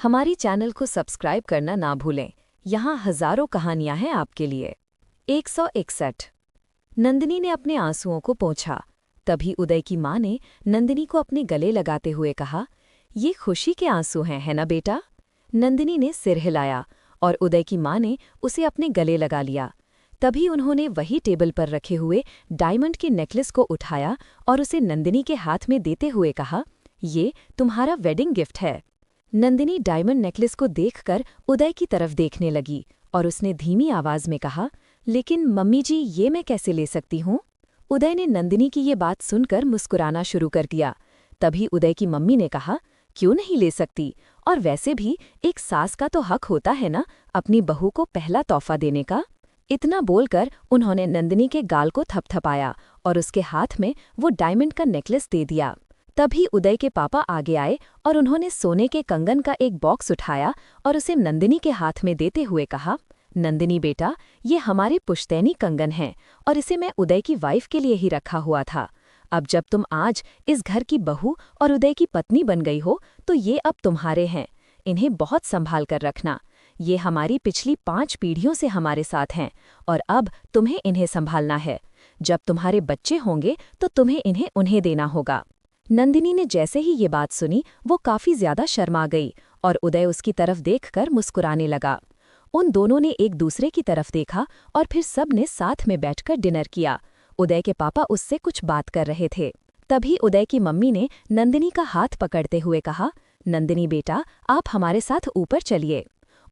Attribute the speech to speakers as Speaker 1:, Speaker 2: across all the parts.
Speaker 1: हमारी चैनल को सब्सक्राइब करना ना भूलें। यहाँ हजारों कहानियां हैं आपके लिए। 161। नंदिनी ने अपने आंसुओं को पोंछा। तभी उदय की माँ ने नंदिनी को अपने गले लगाते हुए कहा, ये खुशी के आंसू हैं, है ना बेटा? नंदिनी ने सिर हिलाया और उदय की माँ ने उसे अपने गले लगा लिया। तभी उन्होंने वही टेबल पर रखे हुए डायमंड के नेकलेस को उठाया और उसे नंदिनी के हाथ में देते हुए कहा, ये तुम्हारा वेडिंग गिफ्ट है। नंदिनी डायमंड नेकलेस को देखकर उदय की तरफ देखने लगी और उसने धीमी आवाज में कहा, लेकिन मम्मी जी, ये मैं कैसे ले सकती हूँ? उदय ने नंदिनी की ये बात सुनकर मुस्कुराना शुरू कर दिया। तभी उदय की मम्मी ने कहा, क्यों नहीं ले सकती? और वैसे भी एक सास का तो हक होता है ना अपनी बहू को पहला तोहफा देने का। इतना बोलकर उन्होंने नंदिनी के गाल को थपथपाया और उसके हाथ में वो डायमंड का नेकलेस दे दिया। तभी उदय के पापा आगे आए और उन्होंने सोने के कंगन का एक बॉक्स उठाया और उसे नंदिनी के हाथ में देते हुए कहा, नंदिनी बेटा, ये हमारे पुश्तैनी कंगन हैं और इसे मैं उदय की वाइफ के लिए ही रखा हुआ था। अब जब तुम आज इस घर की बहू और उदय की पत्नी बन गई हो तो ये अब तुम्हारे हैं। इन्हें बहुत संभाल कर रखना। ये हमारी पिछली 5 पीढ़ियों से हमारे साथ हैं और अब तुम्हें इन्हें संभालना है। जब तुम्हारे बच्चे होंगे तो तुम्हें इन्हें उन्हें देना होगा। नंदिनी ने जैसे ही ये बात सुनी वो काफी ज्यादा शर्मा गई और उदय उसकी तरफ देखकर मुस्कुराने लगा। उन दोनों ने एक दूसरे की तरफ देखा और फिर सब ने साथ में बैठकर डिनर किया। उदय के पापा उससे कुछ बात कर रहे थे। तभी उदय की मम्मी ने नंदिनी का हाथ पकड़ते हुए कहा, नंदिनी बेटा, आप हमारे साथ ऊपर चलिए।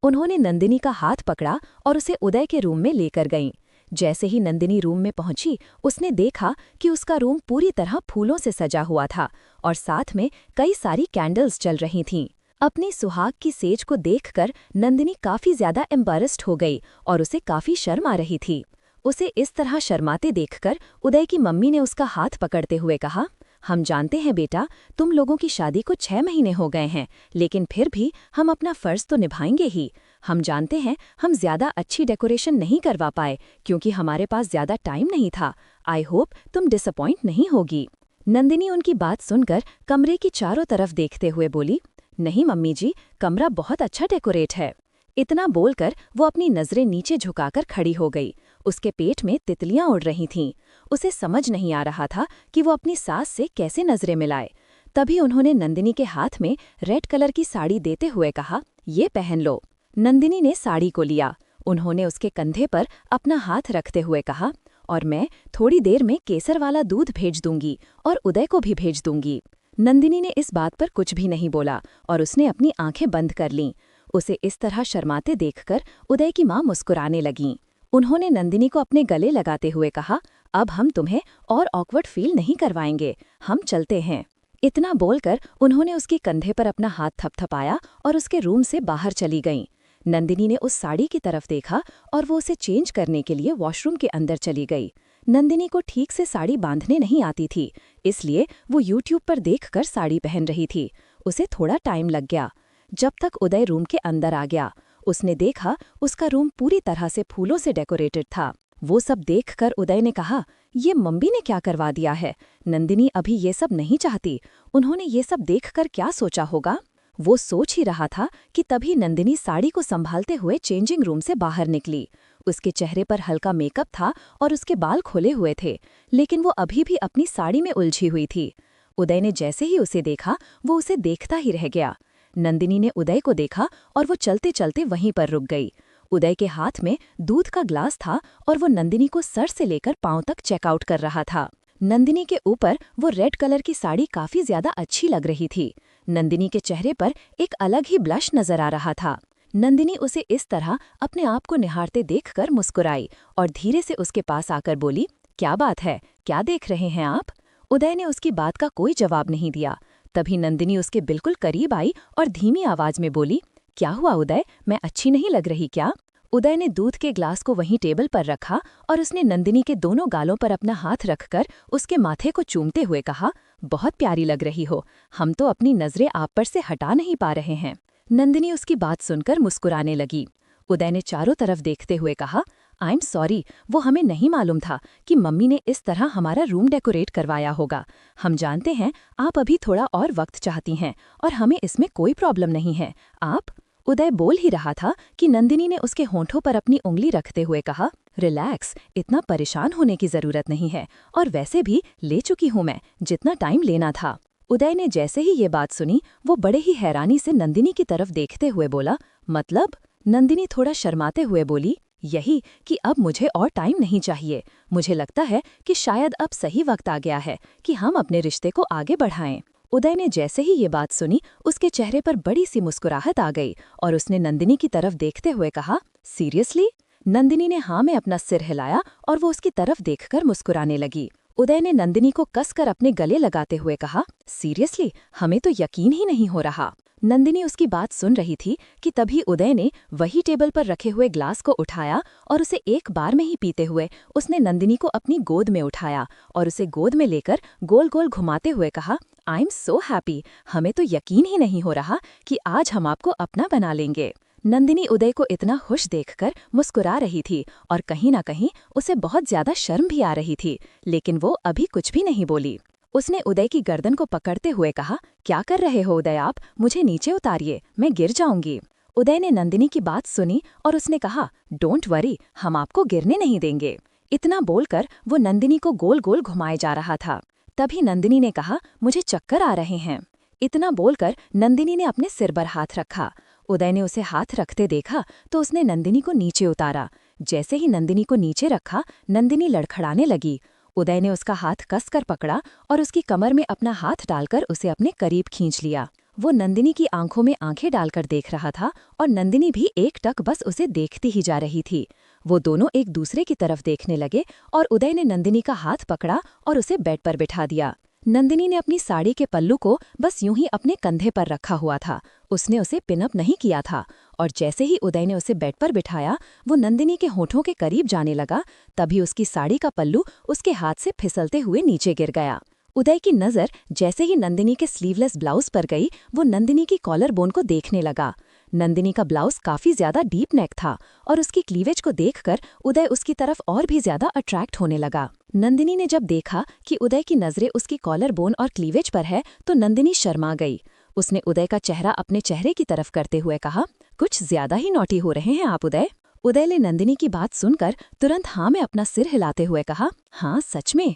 Speaker 1: उन्होंने नंदिनी का हाथ पकड़ा और उसे उदय के रूम में लेकर गईं। जैसे ही नंदिनी रूम में पहुंची उसने देखा कि उसका रूम पूरी तरह फूलों से सजा हुआ था और साथ में कई सारी कैंडल्स जल रही थीं। अपनी सुहाग की सेज को देखकर नंदिनी काफी ज्यादा एम्बैरेस्ड हो गई और उसे काफी शर्म आ रही थी। उसे इस तरह शर्माते देखकर उदय की मम्मी ने उसका हाथ पकड़ते हुए कहा, हम जानते हैं बेटा, तुम लोगों की शादी को 6 महीने हो गए हैं, लेकिन फिर भी हम अपना फर्ज तो निभाएंगे ही। हम जानते हैं हम ज्यादा अच्छी डेकोरेशन नहीं करवा पाए क्योंकि हमारे पास ज्यादा टाइम नहीं था। आई होप तुम डिसअपॉइंट नहीं होगी। नंदिनी उनकी बात सुनकर कमरे की चारों तरफ देखते हुए बोली, नहीं मम्मी जी, कमरा बहुत अच्छा डेकोरेट है। इतना बोलकर वो अपनी नजरें नीचे झुकाकर खड़ी हो गई। उसके पेट में तितलियां उड़ रही थीं। उसे समझ नहीं आ रहा था कि वो अपनी सास से कैसे नजरें मिलाए। तभी उन्होंने नंदिनी के हाथ में रेड कलर की साड़ी देते हुए कहा, ये पहन लो। नंदिनी ने साड़ी को लिया। उन्होंने उसके कंधे पर अपना हाथ रखते हुए कहा, और मैं थोड़ी देर में केसर वाला दूध भेज दूंगी और उदय को भी भेज दूंगी। नंदिनी ने इस बात पर कुछ भी नहीं बोला और उसने अपनी आंखें बंद कर लीं। उसे इस तरह शर्माते देखकर उदय की माँ मुस्कुराने लगीं। उन्होंने नंदिनी को अपने गले लगाते हुए कहा, अब हम तुम्हें और ऑकवर्ड फील नहीं करवाएंगे, हम चलते हैं। इतना बोलकर उन्होंने उसके कंधे पर अपना हाथ थपथपाया और उसके रूम से बाहर चली गईं। नंदिनी ने उस साड़ी की तरफ देखा और वो उसे चेंज करने के लिए वॉशरूम के अंदर चली गई। नंदिनी को ठीक से साड़ी बांधने नहीं आती थी, इसलिए वो यूट्यूब पर देखकर साड़ी पहन रही थी। उसे थोड़ा टाइम लग गया। जब तक उदय रूम के अंदर आ गया, उसने देखा उसका रूम पूरी तरह से फूलों से डेकोरेटेड था। वो सब देखकर उदय ने कहा, ये मम्मी ने क्या करवा दिया है? नंदिनी अभी ये सब नहीं चाहती। उन्होंने ये सब देखकर क्या सोचा होगा? वो सोच ही रहा था कि तभी नंदिनी साड़ी को संभालते हुए चेंजिंग रूम से बाहर निकली। उसके चेहरे पर हल्का मेकअप था और उसके बाल खुले हुए थे, लेकिन वो अभी भी अपनी साड़ी में उलझी हुई थी। उदय ने जैसे ही उसे देखा वो उसे देखता ही रह गया। नंदिनी ने उदय को देखा और वो चलते चलते वहीं पर रुक गई। उदय के हाथ में दूध का ग्लास था और वो नंदिनी को सर से लेकर पांव तक चेकआउट कर रहा था। नंदिनी के ऊपर वो रेड कलर की साड़ी काफी ज्यादा अच्छी लग रही थी। नंदिनी के चेहरे पर एक अलग ही ब्लश नजर आ रहा था। नंदिनी उसे इस तरह अपने आप को निहारते देखकर मुस्कुराई और धीरे से उसके पास आकर बोली, क्या बात है, क्या देख रहे हैं आप? उदय ने उसकी बात का कोई जवाब नहीं दिया। तभी नंदिनी उसके बिल्कुल करीब आई और धीमी आवाज में बोली, क्या हुआ उदय, मैं अच्छी नहीं लग रही क्या? उदय ने दूध के ग्लास को वहीं टेबल पर रखा और उसने नंदिनी के दोनों गालों पर अपना हाथ रखकर उसके माथे को चूमते हुए कहा, बहुत प्यारी लग रही हो, हम तो अपनी नजरें आप पर से हटा नहीं पा रहे हैं। नंदिनी उसकी बात सुनकर मुस्कुराने लगी। उदय ने चारों तरफ देखते हुए कहा, आई एम सॉरी, वो हमें नहीं मालूम था कि मम्मी ने इस तरह हमारा रूम डेकोरेट करवाया होगा। हम जानते हैं आप अभी थोड़ा और वक्त चाहती हैं और हमें इसमें कोई प्रॉब्लम नहीं है। आप उदय बोल ही रहा था कि नंदिनी ने उसके होंठों पर अपनी उंगली रखते हुए कहा, रिलैक्स, इतना परेशान होने की जरूरत नहीं है, और वैसे भी ले चुकी हूं मैं जितना टाइम लेना था। उदय ने जैसे ही ये बात सुनी वो बड़े ही हैरानी से नंदिनी की तरफ देखते हुए बोला, मतलब? नंदिनी थोड़ा शर्माते हुए बोली, यही कि अब मुझे और टाइम नहीं चाहिए। मुझे लगता है कि शायद अब सही वक्त आ गया है कि हम अपने रिश्ते को आगे बढ़ाएं। उदय ने जैसे ही ये बात सुनी उसके चेहरे पर बड़ी सी मुस्कुराहट आ गई और उसने नंदिनी की तरफ देखते हुए कहा, सीरियसली? नंदिनी ने हाँ में अपना सिर हिलाया और वो उसकी तरफ देखकर मुस्कुराने लगी। उदय ने नंदिनी को कसकर अपने गले लगाते हुए कहा, सीरियसली, हमें तो यकीन ही नहीं हो रहा। नंदिनी उसकी बात सुन रही थी कि तभी उदय ने वही टेबल पर रखे हुए ग्लास को उठाया और उसे एक बार में ही पीते हुए उसने नंदिनी को अपनी गोद में उठाया और उसे गोद में लेकर गोल गोल घुमाते हुए कहा, आई एम सो हैप्पी, हमें तो यकीन ही नहीं हो रहा कि आज हम आपको अपना बना लेंगे। नंदिनी उदय को इतना खुश देखकर मुस्कुरा रही थी और कहीं ना कहीं उसे बहुत ज्यादा शर्म भी आ रही थी, लेकिन वो अभी कुछ भी नहीं बोली। उसने उदय की गर्दन को पकड़ते हुए कहा, क्या कर रहे हो उदय आप? मुझे नीचे उतारिए, मैं गिर जाऊंगी। उदय ने नंदिनी की बात सुनी और उसने कहा, डोंट वरी, हम आपको गिरने नहीं देंगे। इतना बोलकर वो नंदिनी को गोल गोल घुमाए जा रहा था। तभी नंदिनी ने कहा, मुझे चक्कर आ रहे हैं। इतना बोलकर नंदिनी ने अपने सिर पर हाथ रखा। उदय ने उसे हाथ रखते देखा तो उसने नंदिनी को नीचे उतारा। जैसे ही नंदिनी को नीचे रखा, नंदिनी लड़खड़ाने लगी। उदय ने उसका हाथ कसकर पकड़ा और उसकी कमर में अपना हाथ डालकर उसे अपने करीब खींच लिया। वो नंदिनी की आंखों में आंखें डालकर देख रहा था और नंदिनी भी एकटक बस उसे देखती ही जा रही थी। वो दोनों एक दूसरे की तरफ देखने लगे और उदय ने नंदिनी का हाथ पकड़ा और उसे बेड पर बिठा दिया। नंदिनी ने अपनी साड़ी के पल्लू को बस यूं ही अपने कंधे पर रखा हुआ था। उसने उसे पिनअप नहीं किया था और जैसे ही उदय ने उसे बेड पर बिठाया वो नंदिनी के होठों के करीब जाने लगा, तभी उसकी साड़ी का पल्लू उसके हाथ से फिसलते हुए नीचे गिर गया। उदय की नज़र जैसे ही नंदिनी के स्लीवलेस ब्लाउज पर गई वो नंदिनी की कॉलर बोन को देखने लगा। नंदिनी का ब्लाउज काफी ज्यादा डीप नेक था और उसकी क्लीवेज को देखकर उदय उसकी तरफ और भी ज्यादा अट्रैक्ट होने लगा। नंदिनी ने जब देखा कि उदय की नजरें उसकी कॉलर बोन और क्लीवेज पर है तो नंदिनी शर्मा गई। उसने उदय का चेहरा अपने चेहरे की तरफ करते हुए कहा, कुछ ज्यादा ही नॉटी हो रहे हैं आप उदय। उदय ने नंदिनी की बात सुनकर तुरंत हाँ में अपना सिर हिलाते हुए कहा, हाँ सच में।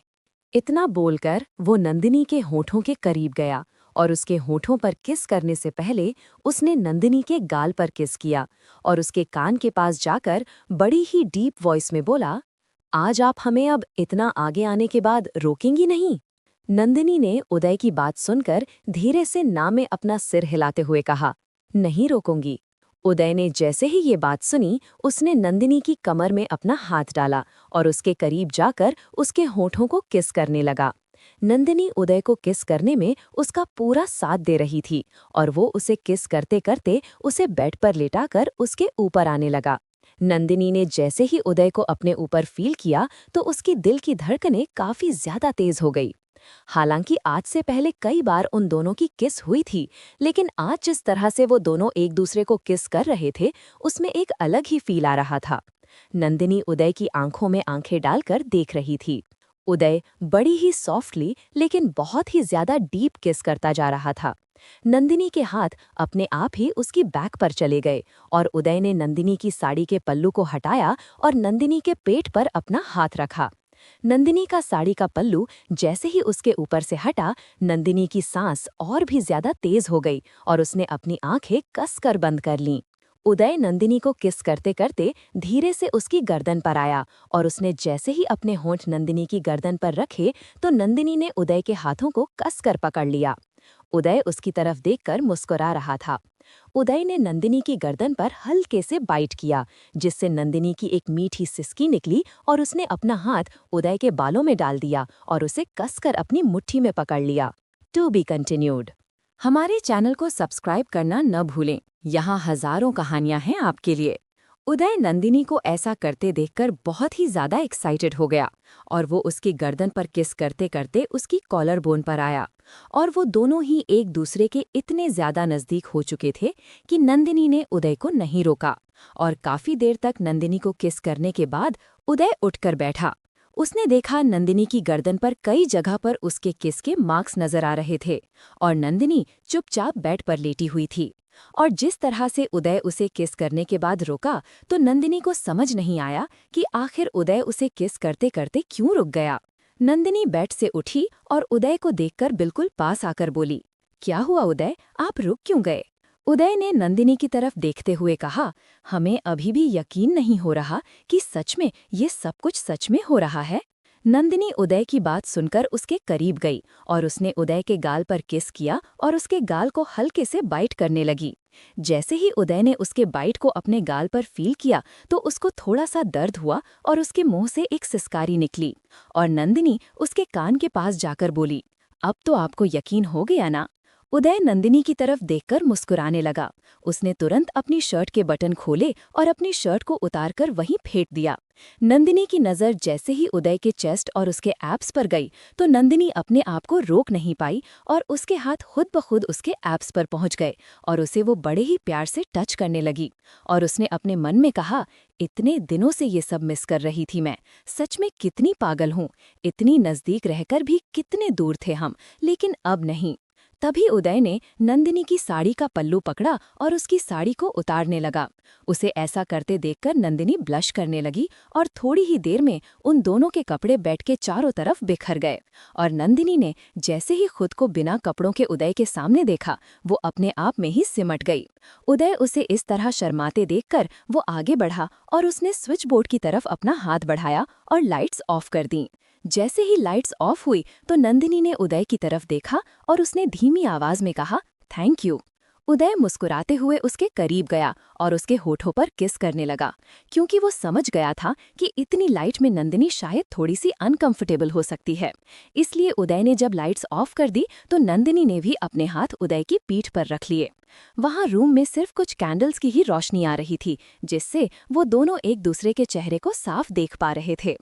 Speaker 1: इतना बोलकर वो नंदिनी के होठों के करीब गया और उसके होठों पर किस करने से पहले उसने नंदिनी के गाल पर किस किया और उसके कान के पास जाकर बड़ी ही डीप वॉइस में बोला, आज आप हमें अब इतना आगे आने के बाद रोकेंगी नहीं? नंदिनी ने उदय की बात सुनकर धीरे से ना में अपना सिर हिलाते हुए कहा, नहीं रोकूंगी। उदय ने जैसे ही ये बात सुनी उसने नंदिनी की कमर में अपना हाथ डाला और उसके करीब जाकर उसके होठों को किस करने लगा। नंदिनी उदय को किस करने में उसका पूरा साथ दे रही थी और वो उसे किस करते करते उसे बेड पर लेटाकर उसके ऊपर आने लगा। नंदिनी ने जैसे ही उदय को अपने ऊपर फील किया तो उसकी दिल की धड़कनें काफी ज्यादा तेज हो गई। हालांकि आज से पहले कई बार उन दोनों की किस हुई थी, लेकिन आज जिस तरह से वो दोनों एक दूसरे को किस कर रहे थे उसमें एक अलग ही फील आ रहा था। नंदिनी उदय की आंखों में आंखें डालकर देख रही थी। उदय बड़ी ही सॉफ्टली लेकिन बहुत ही ज्यादा डीप किस करता जा रहा था। नंदिनी के हाथ अपने आप ही उसकी बैक पर चले गए और उदय ने नंदिनी की साड़ी के पल्लू को हटाया और नंदिनी के पेट पर अपना हाथ रखा। नंदिनी का साड़ी का पल्लू जैसे ही उसके ऊपर से हटा, नंदिनी की सांस और भी ज्यादा तेज हो गई और उसने अपनी आंखें कसकर बंद कर लीं। उदय नंदिनी को किस करते करते धीरे से उसकी गर्दन पर आया और उसने जैसे ही अपने होंठ नंदिनी की गर्दन पर रखे तो नंदिनी ने उदय के हाथों को कसकर पकड़ लिया। उदय उसकी तरफ देखकर मुस्कुरा रहा था। उदय ने नंदिनी की गर्दन पर हल्के से बाइट किया, जिससे नंदिनी की एक मीठी सिसकी निकली और उसने अपना हाथ उदय के बालों में डाल दिया और उसे कसकर अपनी मुट्ठी में पकड़ लिया। To be continued. हमारे चैनल को सब्सक्राइब करना न भूलें। यहाँ हजारों कहानियां हैं आपके लिए। उदय नंदिनी को ऐसा करते देखकर बहुत ही ज्यादा एक्साइटेड हो गया और वो उसकी गर्दन पर किस करते करते उसकी कॉलर बोन पर आया और वो दोनों ही एक दूसरे के इतने ज्यादा नजदीक हो चुके थे कि नंदिनी ने उदय को नहीं रोका और काफी देर तक नंदिनी को किस करने के बाद उदय उठकर बैठा। उसने देखा नंदिनी की गर्दन पर कई जगह पर उसके किस के मार्क्स नजर आ रहे थे और नंदिनी चुपचाप बेड पर लेटी हुई थी। और जिस तरह से उदय उसे किस करने के बाद रोका तो नंदिनी को समझ नहीं आया कि आखिर उदय उसे किस करते करते क्यों रुक गया। नंदिनी बेड से उठी और उदय को देखकर बिल्कुल पास आकर बोली, क्या हुआ उदय, आप रुक क्यों गए? उदय ने नंदिनी की तरफ देखते हुए कहा, हमें अभी भी यकीन नहीं हो रहा कि सच में ये सब कुछ सच में हो रहा है। नंदिनी उदय की बात सुनकर उसके करीब गई और उसने उदय के गाल पर किस किया और उसके गाल को हल्के से बाइट करने लगी। जैसे ही उदय ने उसके बाइट को अपने गाल पर फील किया तो उसको थोड़ा सा दर्द हुआ और उसके मुंह से एक सिसकारी निकली और नंदिनी उसके कान के पास जाकर बोली, अब तो आपको यकीन हो गया ना? उदय नंदिनी की तरफ देखकर मुस्कुराने लगा। उसने तुरंत अपनी शर्ट के बटन खोले और अपनी शर्ट को उतारकर वहीं फेंक दिया। नंदिनी की नज़र जैसे ही उदय के चेस्ट और उसके एब्स पर गई तो नंदिनी अपने आप को रोक नहीं पाई और उसके हाथ खुद ब खुद उसके एब्स पर पहुंच गए और उसे वो बड़े ही प्यार से टच करने लगी। और उसने अपने मन में कहा, इतने दिनों से ये सब मिस कर रही थी मैं, सच में कितनी पागल हूँ, इतनी नज़दीक रहकर भी कितने दूर थे हम, लेकिन अब नहीं। तभी उदय ने नंदिनी की साड़ी का पल्लू पकड़ा और उसकी साड़ी को उतारने लगा। उसे ऐसा करते देखकर नंदिनी ब्लश करने लगी और थोड़ी ही देर में उन दोनों के कपड़े बेड के चारों तरफ बिखर गए और नंदिनी ने जैसे ही खुद को बिना कपड़ों के उदय के सामने देखा वो अपने आप में ही सिमट गई। उदय उसे इस तरह शर्माते देखकर वो आगे बढ़ा और उसने स्विच बोर्ड की तरफ अपना हाथ बढ़ाया और लाइट्स ऑफ कर दी। जैसे ही लाइट्स ऑफ हुई तो नंदिनी ने उदय की तरफ देखा और उसने धीमी आवाज में कहा, थैंक यू। उदय मुस्कुराते हुए उसके करीब गया और उसके होठों पर किस करने लगा, क्योंकि वो समझ गया था कि इतनी लाइट में नंदिनी शायद थोड़ी सी अनकंफर्टेबल हो सकती है। इसलिए उदय ने जब लाइट्स ऑफ कर दी तो नंदिनी ने भी अपने हाथ उदय की पीठ पर रख लिए। वहां रूम में सिर्फ कुछ कैंडल्स की ही रोशनी आ रही थी, जिससे वो दोनों एक दूसरे के चेहरे को साफ देख पा रहे थे।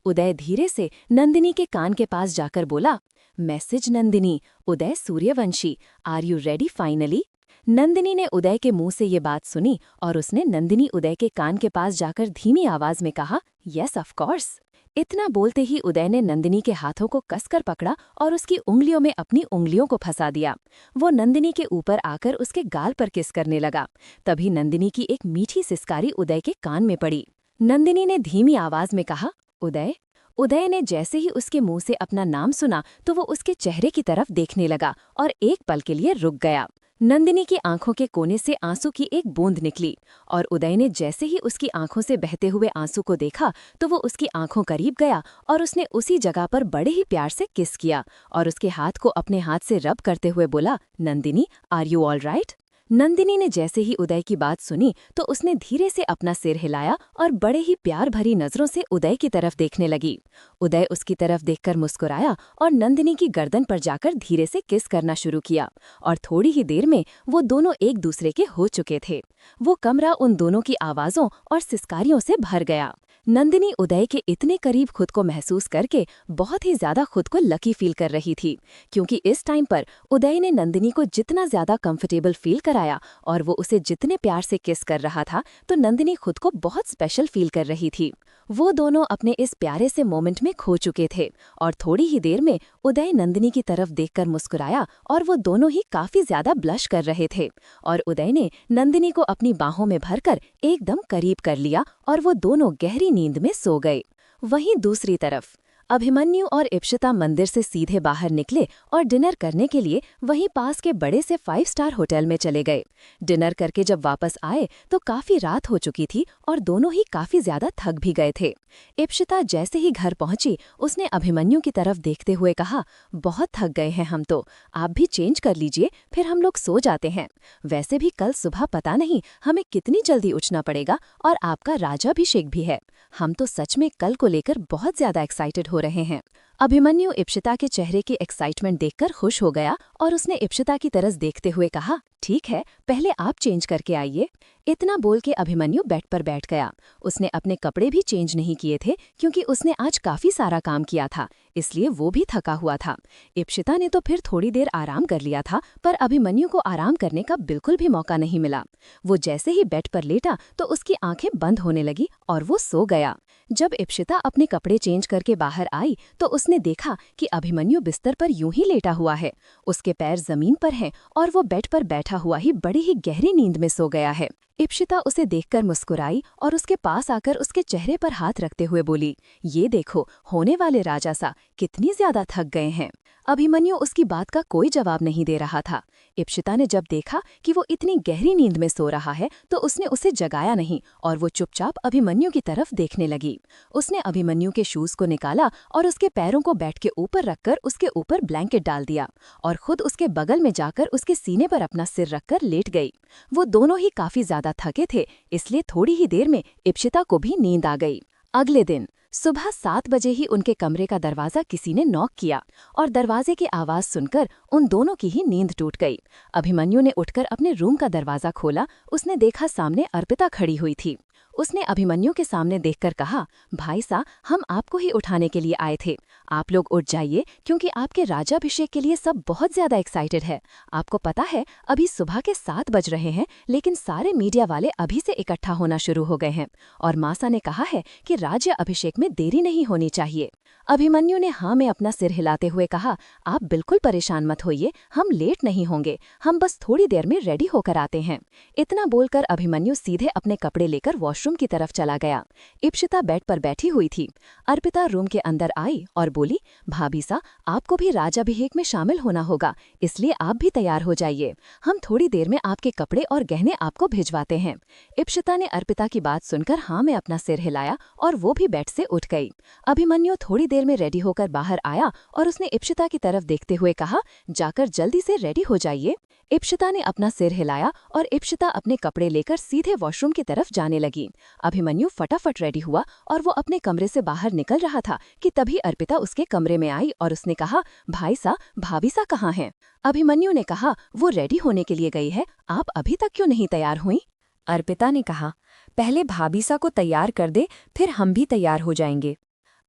Speaker 1: उदय धीरे से नंदिनी के कान के पास जाकर बोला, Mrs Nandini, Uday Suryavanshi, are you ready finally? Nandini ने उदय के मुंह से ये बात सुनी और उसने नंदिनी उदय के कान के पास जाकर धीमी आवाज में कहा, यस ऑफ कोर्स। इतना बोलते ही उदय ने नंदिनी के हाथों को कसकर पकड़ा और उसकी उंगलियों में अपनी उंगलियों को फंसा दिया। वो नंदिनी के ऊपर आकर उसके गाल पर किस करने लगा। तभी नंदिनी की एक मीठी सिसकारी उदय के कान में पड़ी। नंदिनी ने धीमी आवाज में कहा, उदय। उदय ने जैसे ही उसके मुंह से अपना नाम सुना तो वो उसके चेहरे की तरफ देखने लगा और एक पल के लिए रुक गया। नंदिनी की आंखों के कोने से आंसू की एक बूंद निकली और उदय ने जैसे ही उसकी आंखों से बहते हुए आंसू को देखा तो वो उसकी आंखों करीब गया और उसने उसी जगह पर बड़े ही प्यार से किस किया और उसके हाथ को अपने हाथ से रब करते हुए बोला, Nandini, are you all right? Nandini ने जैसे ही उदय की बात सुनी तो उसने धीरे से अपना सिर हिलाया और बड़े ही प्यार भरी नजरों से उदय की तरफ देखने लगी। उदय उसकी तरफ देखकर मुस्कुराया और नंदिनी की गर्दन पर जाकर धीरे से किस करना शुरू किया और थोड़ी ही देर में वो दोनों एक दूसरे के हो चुके थे। वो कमरा उन दोनों की आवाजों और सिसकारियों से भर गया। नंदिनी उदय के इतने करीब खुद को महसूस करके बहुत ही ज्यादा खुद को लकी फील कर रही थी, क्योंकि इस टाइम पर उदय ने नंदिनी को जितना ज्यादा कंफर्टेबल फील कराया और वो उसे जितने प्यार से किस कर रहा था तो नंदिनी खुद को बहुत स्पेशल फील कर रही थी। वो दोनों अपने इस प्यारे से मोमेंट में खो चुके थे और थोड़ी ही देर में उदय नंदिनी की तरफ देखकर मुस्कुराया और वो दोनों ही काफी ज्यादा ब्लश कर रहे थे और उदय ने नंदिनी को अपनी बाहों में भरकर एकदम करीब कर लिया और वो दोनों गहरी नींद में सो गए। वहीं दूसरी तरफ अभिमन्यु और इप्सिता मंदिर से सीधे बाहर निकले और डिनर करने के लिए वहीं पास के बड़े से 5 स्टार होटल में चले गए। डिनर करके जब वापस आए तो काफी रात हो चुकी थी और दोनों ही काफी ज्यादा थक भी गए थे। इप्सिता जैसे ही घर पहुंची उसने अभिमन्यु की तरफ देखते हुए कहा, बहुत थक गए हैं हम तो, आप भी चेंज कर लीजिए, फिर हम लोग सो जाते हैं। वैसे भी कल सुबह पता नहीं हमें कितनी जल्दी उठना पड़ेगा और आपका राजाभिषेक भी है। हम तो सच में कल को लेकर बहुत ज्यादा एक्साइटेड हो रहे हैं। अभिमन्यु इप्सिता के चेहरे की एक्साइटमेंट देखकर खुश हो गया और उसने इप्सिता की तरफ देखते हुए कहा, ठीक है, पहले आप चेंज करके आइए। इतना बोल के अभिमन्यु बेड पर बैठ गया। उसने अपने कपड़े भी चेंज नहीं किए थे क्योंकि उसने आज काफी सारा काम किया था, इसलिए वो भी थका हुआ था। इप्सिता ने तो फिर थोड़ी देर आराम कर लिया था, पर अभिमन्यु को आराम करने का बिल्कुल भी मौका नहीं मिला। वो जैसे ही बेड पर लेटा तो उसकी आंखें बंद होने लगी और वो सो गया। जब इप्सिता अपने कपड़े चेंज करके बाहर आई तो उसने देखा कि अभिमन्यु बिस्तर पर यूं ही लेटा हुआ है। उसके पैर जमीन पर हैं और वो बेड पर बैठा हुआ ही बड़ी ही गहरी नींद में सो गया है। इप्सिता उसे देखकर मुस्कुराई और उसके पास आकर उसके चेहरे पर हाथ रखते हुए बोली, ये देखो, होने वाले राजा सा कितनी ज्यादा थक गए हैं। अभिमन्यु उसकी बात का कोई जवाब नहीं दे रहा था। इप्सिता ने जब देखा कि वो इतनी गहरी नींद में सो रहा है तो उसने उसे जगाया नहीं और वो चुपचाप अभिमन्यु की तरफ देखने लगी। उसने अभिमन्यु के शूज को निकाला और उसके पैरों को बेड के ऊपर रखकर उसके ऊपर ब्लैंकेट डाल दिया और खुद उसके बगल में जाकर उसके सीने पर अपना सिर रखकर लेट गई। वो दोनों ही काफी ज्यादा थके थे, इसलिए थोड़ी ही देर में इप्सिता को भी नींद आ गई। अगले दिन सुबह 7 बजे ही उनके कमरे का दरवाजा किसी ने नॉक किया और दरवाजे की आवाज सुनकर उन दोनों की ही नींद टूट गई। अभिमन्यु ने उठकर अपने रूम का दरवाजा खोला। उसने देखा सामने अर्पिता खड़ी हुई थी। उसने अभिमन्यु के सामने देखकर कहा, भाई साहब, हम आपको ही उठाने के लिए आए थे। आप लोग उठ जाइए क्योंकि आपके राज्याभिषेक के लिए सब बहुत ज्यादा एक्साइटेड है। आपको पता है, अभी सुबह के 7 बज रहे हैं, लेकिन सारे मीडिया वाले अभी से इकट्ठा होना शुरू हो गए हैं और मासा ने कहा है कि राज्य अभिषेक में देरी नहीं होनी चाहिए। अभिमन्यु ने हाँ में अपना सिर हिलाते हुए कहा, आप बिल्कुल परेशान मत होइए, हम लेट नहीं होंगे, हम बस थोड़ी देर में रेडी होकर आते हैं। इतना बोलकर अभिमन्यु सीधे अपने कपड़े लेकर वॉशरूम की तरफ चला गया। इप्सिता बेड पर बैठी हुई थी। अर्पिता रूम के अंदर आई और बोली, भाभी सा, आपको भी राज्याभिषेक में शामिल होना होगा, इसलिए आप भी तैयार हो जाइए। हम थोड़ी देर में आपके कपड़े और गहने आपको भिजवाते हैं। इप्सिता ने अर्पिता की बात सुनकर हाँ में अपना सिर हिलाया और वो भी बेड से उठ गई। अभिमन्यु थोड़ी देर में रेडी होकर बाहर आया और उसने इप्सिता की तरफ देखते हुए कहा, जाकर जल्दी से रेडी हो जाइए। इप्सिता ने अपना सिर हिलाया और इप्सिता अपने कपड़े लेकर सीधे वॉशरूम की तरफ जाने लगी। अभिमन्यु फटाफट रेडी हुआ और वो अपने कमरे से बाहर निकल रहा था कि तभी अर्पिता उसके कमरे में आई और उसने कहा, भाई सा, भाभी सा कहाँ हैं? अभिमन्यु ने कहा, वो रेडी होने के लिए गई है, आप अभी तक क्यों नहीं तैयार हुई? अर्पिता ने कहा, पहले भाभी सा को तैयार कर दे, फिर हम भी तैयार हो जाएंगे।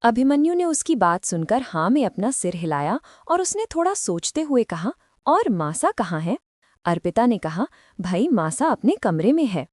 Speaker 1: अभिमन्यु ने उसकी बात सुनकर हाँ में अपना सिर हिलाया और उसने थोड़ा सोचते हुए कहा, और मासा कहाँ है? अर्पिता ने कहा, भाई मासा अपने कमरे में है।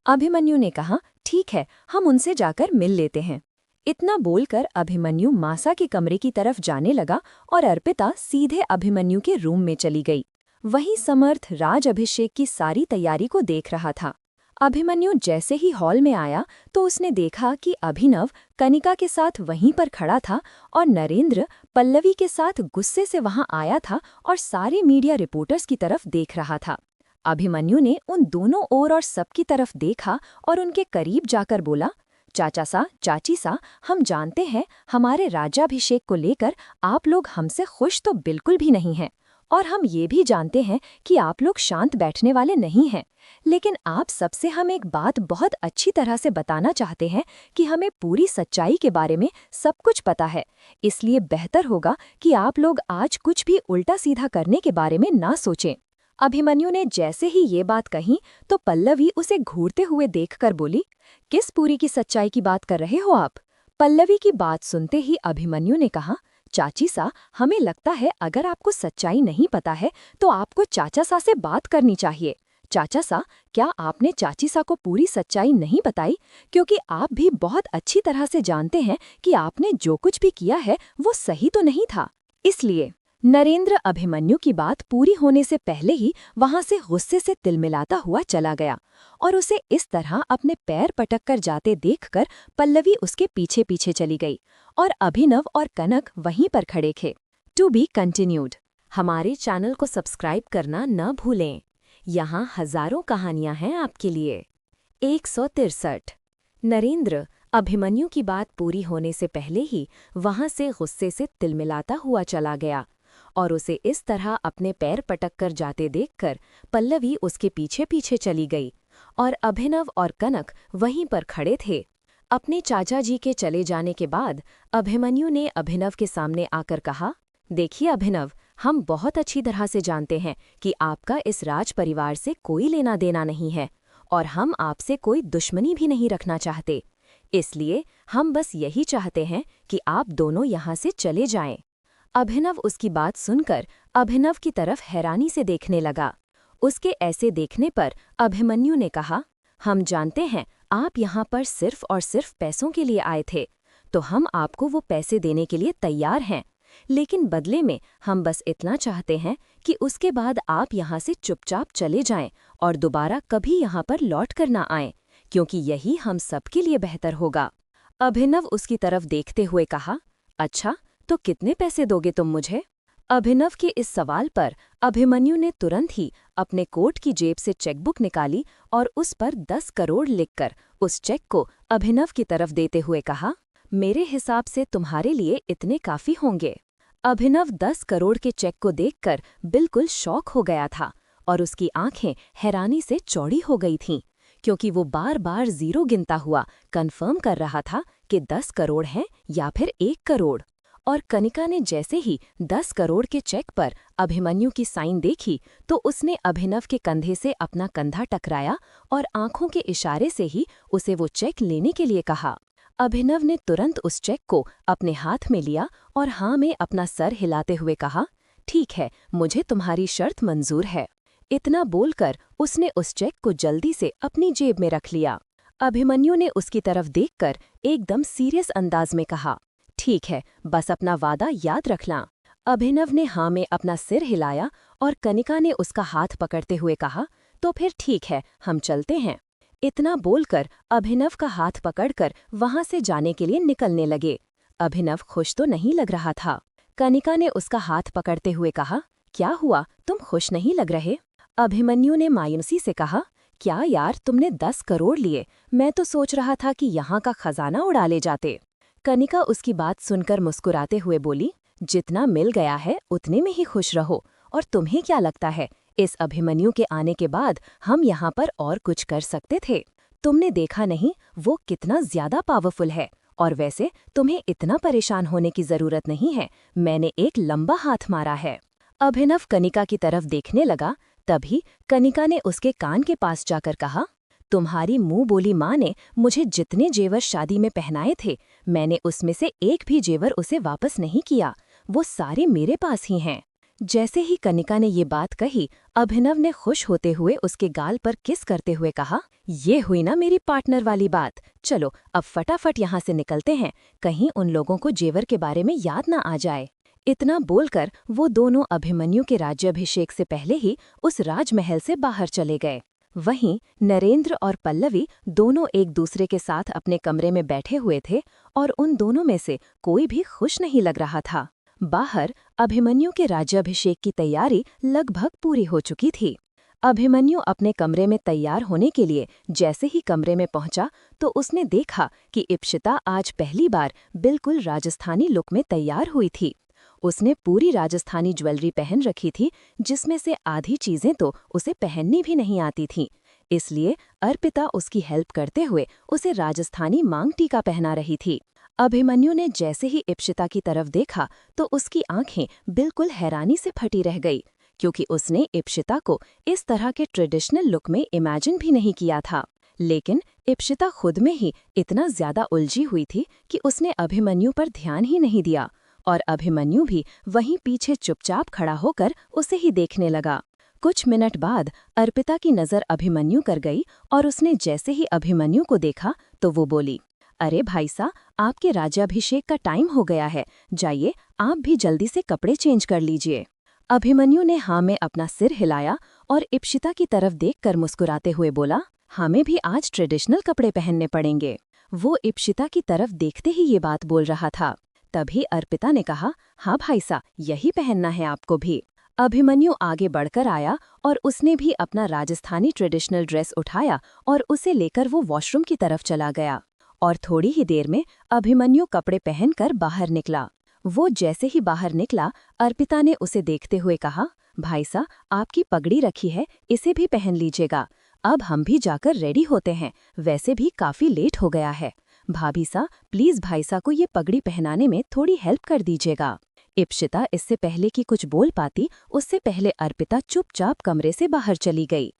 Speaker 1: अभिमन्यु ने कहा, ठीक है, हम उनसे जाकर मिल लेते हैं। इतना बोलकर अभिमन्यु मासा के कमरे की तरफ जाने लगा और अर्पिता सीधे अभिमन्यु के रूम में चली गई। वहीं समर्थ राज अभिषेक की सारी तैयारी को देख रहा था। अभिमन्यु जैसे ही हॉल में आया तो उसने देखा कि अभिनव कनिका के साथ वहीं पर खड़ा था और नरेंद्र पल्लवी के साथ गुस्से से वहां आया था और सारे मीडिया रिपोर्टर्स की तरफ देख रहा था। अभिमन्यु ने उन दोनों ओर और सबकी तरफ देखा और उनके करीब जाकर बोला, चाचा सा, चाची सा, हम जानते हैं हमारे राज्याभिषेक को लेकर आप लोग हमसे खुश तो बिल्कुल भी नहीं हैं और हम ये भी जानते हैं कि आप लोग शांत बैठने वाले नहीं हैं, लेकिन आप सबसे हम एक बात बहुत अच्छी तरह से बताना चाहते हैं कि हमें पूरी सच्चाई के बारे में सब कुछ पता है, इसलिए बेहतर होगा कि आप लोग आज कुछ भी उल्टा सीधा करने के बारे में ना सोचें। अभिमन्यु ने जैसे ही ये बात कही तो पल्लवी उसे घूरते हुए देखकर बोली, किस पूरी की सच्चाई की बात कर रहे हो आप? पल्लवी की बात सुनते ही अभिमन्यु ने कहा, चाची सा, हमें लगता है अगर आपको सच्चाई नहीं पता है तो आपको चाचा सा से बात करनी चाहिए। चाचा सा, क्या आपने चाची सा को पूरी सच्चाई नहीं बताई? क्योंकि आप भी बहुत अच्छी तरह से जानते हैं कि आपने जो कुछ भी किया है वो सही तो नहीं था। इसलिए नरेंद्र अभिमन्यु की बात पूरी होने से पहले ही वहां से गुस्से से तिलमिलाता हुआ चला गया और उसे इस तरह अपने पैर पटक कर जाते देखकर पल्लवी उसके पीछे पीछे चली गई और अभिनव और कनक वहीं पर खड़े थे। To be continued. हमारे चैनल को सब्सक्राइब करना न भूलें। यहाँ हजारों कहानियां हैं आपके लिए। 163। नरेंद्र अभिमन्यु की बात पूरी होने से पहले ही वहां से गुस्से से तिलमिलाता हुआ चला गया और उसे इस तरह अपने पैर पटक कर जाते देखकर पल्लवी उसके पीछे पीछे चली गई और अभिनव और कनक वहीं पर खड़े थे। अपने चाचा जी के चले जाने के बाद अभिमन्यु ने अभिनव के सामने आकर कहा, देखिए अभिनव, हम बहुत अच्छी तरह से जानते हैं कि आपका इस राज परिवार से कोई लेना देना नहीं है और हम आपसे कोई दुश्मनी भी नहीं रखना चाहते। इसलिए हम बस यही चाहते हैं कि आप दोनों यहाँ से चले जाएं। अभिनव उसकी बात सुनकर अभिनव की तरफ हैरानी से देखने लगा। उसके ऐसे देखने पर अभिमन्यु ने कहा, हम जानते हैं आप यहाँ पर सिर्फ और सिर्फ पैसों के लिए आए थे, तो हम आपको वो पैसे देने के लिए तैयार हैं, लेकिन बदले में हम बस इतना चाहते हैं कि उसके बाद आप यहाँ से चुपचाप चले जाएं और दोबारा कभी यहाँ पर लौट कर ना आएं, क्योंकि यही हम सबके लिए बेहतर होगा। अभिनव उसकी तरफ देखते हुए कहा, अच्छा, तो कितने पैसे दोगे तुम मुझे? अभिनव के इस सवाल पर अभिमन्यु ने तुरंत ही अपने कोट की जेब से चेकबुक निकाली और उस पर 10 करोड़ लिखकर उस चेक को अभिनव की तरफ देते हुए कहा, मेरे हिसाब से तुम्हारे लिए इतने काफी होंगे। अभिनव 10 करोड़ के चेक को देखकर बिल्कुल शॉक हो गया था और उसकी आंखें हैरानी से चौड़ी हो गई थीं, क्योंकि वो बार बार जीरो गिनता हुआ कंफर्म कर रहा था कि 10 करोड़ हैं या फिर 1 करोड़। और कनिका ने जैसे ही 10 करोड़ के चेक पर अभिमन्यु की साइन देखी तो उसने अभिनव के कंधे से अपना कंधा टकराया और आंखों के इशारे से ही उसे वो चेक लेने के लिए कहा। अभिनव ने तुरंत उस चेक को अपने हाथ में लिया और हाँ में अपना सर हिलाते हुए कहा, ठीक है, मुझे तुम्हारी शर्त मंजूर है। इतना बोलकर उसने उस चेक को जल्दी से अपनी जेब में रख लिया। अभिमन्यु ने उसकी तरफ देखकर एकदम सीरियस अंदाज में कहा, ठीक है, बस अपना वादा याद रखना। अभिनव ने हाँ में अपना सिर हिलाया और कनिका ने उसका हाथ पकड़ते हुए कहा, तो फिर ठीक है, हम चलते हैं। इतना बोलकर अभिनव का हाथ पकड़कर वहां से जाने के लिए निकलने लगे। अभिनव खुश तो नहीं लग रहा था। कनिका ने उसका हाथ पकड़ते हुए कहा, क्या हुआ, तुम खुश नहीं लग रहे? अभिमन्यु ने मायूसी से कहा, क्या यार, तुमने 10 करोड़ लिए, मैं तो सोच रहा था कि यहाँ का खजाना उड़ा ले जाते। कनिका उसकी बात सुनकर मुस्कुराते हुए बोली, जितना मिल गया है उतने में ही खुश रहो, और तुम्हें क्या लगता है इस अभिमन्यु के आने के बाद हम यहाँ पर और कुछ कर सकते थे? तुमने देखा नहीं वो कितना ज्यादा पावरफुल है, और वैसे तुम्हें इतना परेशान होने की जरूरत नहीं है, मैंने एक लंबा हाथ मारा है। अभिनव कनिका की तरफ देखने लगा, तभी कनिका ने उसके कान के पास जाकर कहा, तुम्हारी मुंह बोली माँ ने मुझे जितने जेवर शादी में पहनाए थे, मैंने उसमें से एक भी जेवर उसे वापस नहीं किया, वो सारे मेरे पास ही हैं। जैसे ही कनिका ने ये बात कही, अभिनव ने खुश होते हुए उसके गाल पर किस करते हुए कहा, ये हुई ना मेरी पार्टनर वाली बात, चलो अब फटाफट यहाँ से निकलते हैं, कहीं उन लोगों को जेवर के बारे में याद ना आ जाए। इतना बोलकर वो दोनों अभिमन्यु के राज्याभिषेक से पहले ही उस राजमहल से बाहर चले गए। वहीं नरेंद्र और पल्लवी दोनों एक दूसरे के साथ अपने कमरे में बैठे हुए थे और उन दोनों में से कोई भी खुश नहीं लग रहा था। बाहर अभिमन्यु के राज्याभिषेक की तैयारी लगभग पूरी हो चुकी थी। अभिमन्यु अपने कमरे में तैयार होने के लिए जैसे ही कमरे में पहुंचा तो उसने देखा कि इप्सिता आज पहली बार बिल्कुल राजस्थानी लुक में तैयार हुई थी। उसने पूरी राजस्थानी ज्वेलरी पहन रखी थी, जिसमें से आधी चीजें तो उसे पहननी भी नहीं आती थीं। इसलिए अर्पिता उसकी हेल्प करते हुए उसे राजस्थानी मांग टीका पहना रही थी। अभिमन्यु ने जैसे ही इप्सिता की तरफ देखा तो उसकी आंखें बिल्कुल हैरानी से फटी रह गई, क्योंकि उसने इप्सिता को इस तरह के ट्रेडिशनल लुक में इमेजिन भी नहीं किया था। लेकिन इप्सिता खुद में ही इतना ज्यादा उलझी हुई थी कि उसने अभिमन्यु पर ध्यान ही नहीं दिया, और अभिमन्यु भी वहीं पीछे चुपचाप खड़ा होकर उसे ही देखने लगा। कुछ मिनट बाद अर्पिता की नज़र अभिमन्यु कर गई और उसने जैसे ही अभिमन्यु को देखा तो वो बोली, अरे भाई साहब, आपके राज्याभिषेक का टाइम हो गया है, जाइए आप भी जल्दी से कपड़े चेंज कर लीजिए। अभिमन्यु ने हाँ में अपना सिर हिलाया और इप्सिता की तरफ देखकर मुस्कुराते हुए बोला, हमें भी आज ट्रेडिशनल कपड़े पहनने पड़ेंगे। वो इप्सिता की तरफ देखते ही ये बात बोल रहा था। तभी अर्पिता ने कहा, हाँ भाई साहब, यही पहनना है आपको भी। अभिमन्यु आगे बढ़कर आया और उसने भी अपना राजस्थानी ट्रेडिशनल ड्रेस उठाया और उसे लेकर वो वॉशरूम की तरफ चला गया। और थोड़ी ही देर में अभिमन्यु कपड़े पहनकर बाहर निकला। वो जैसे ही बाहर निकला, अर्पिता ने उसे देखते हुए कहा, भाई साहब, आपकी पगड़ी रखी है, इसे भी पहन लीजिएगा। अब हम भी जाकर रेडी होते हैं, वैसे भी काफी लेट हो गया है। भाभी सा, प्लीज भाई सा को ये पगड़ी पहनाने में थोड़ी हेल्प कर दीजिएगा।
Speaker 2: इप्सिता इससे पहले कि कुछ बोल पाती, उससे पहले अर्पिता चुपचाप कमरे से बाहर चली गई।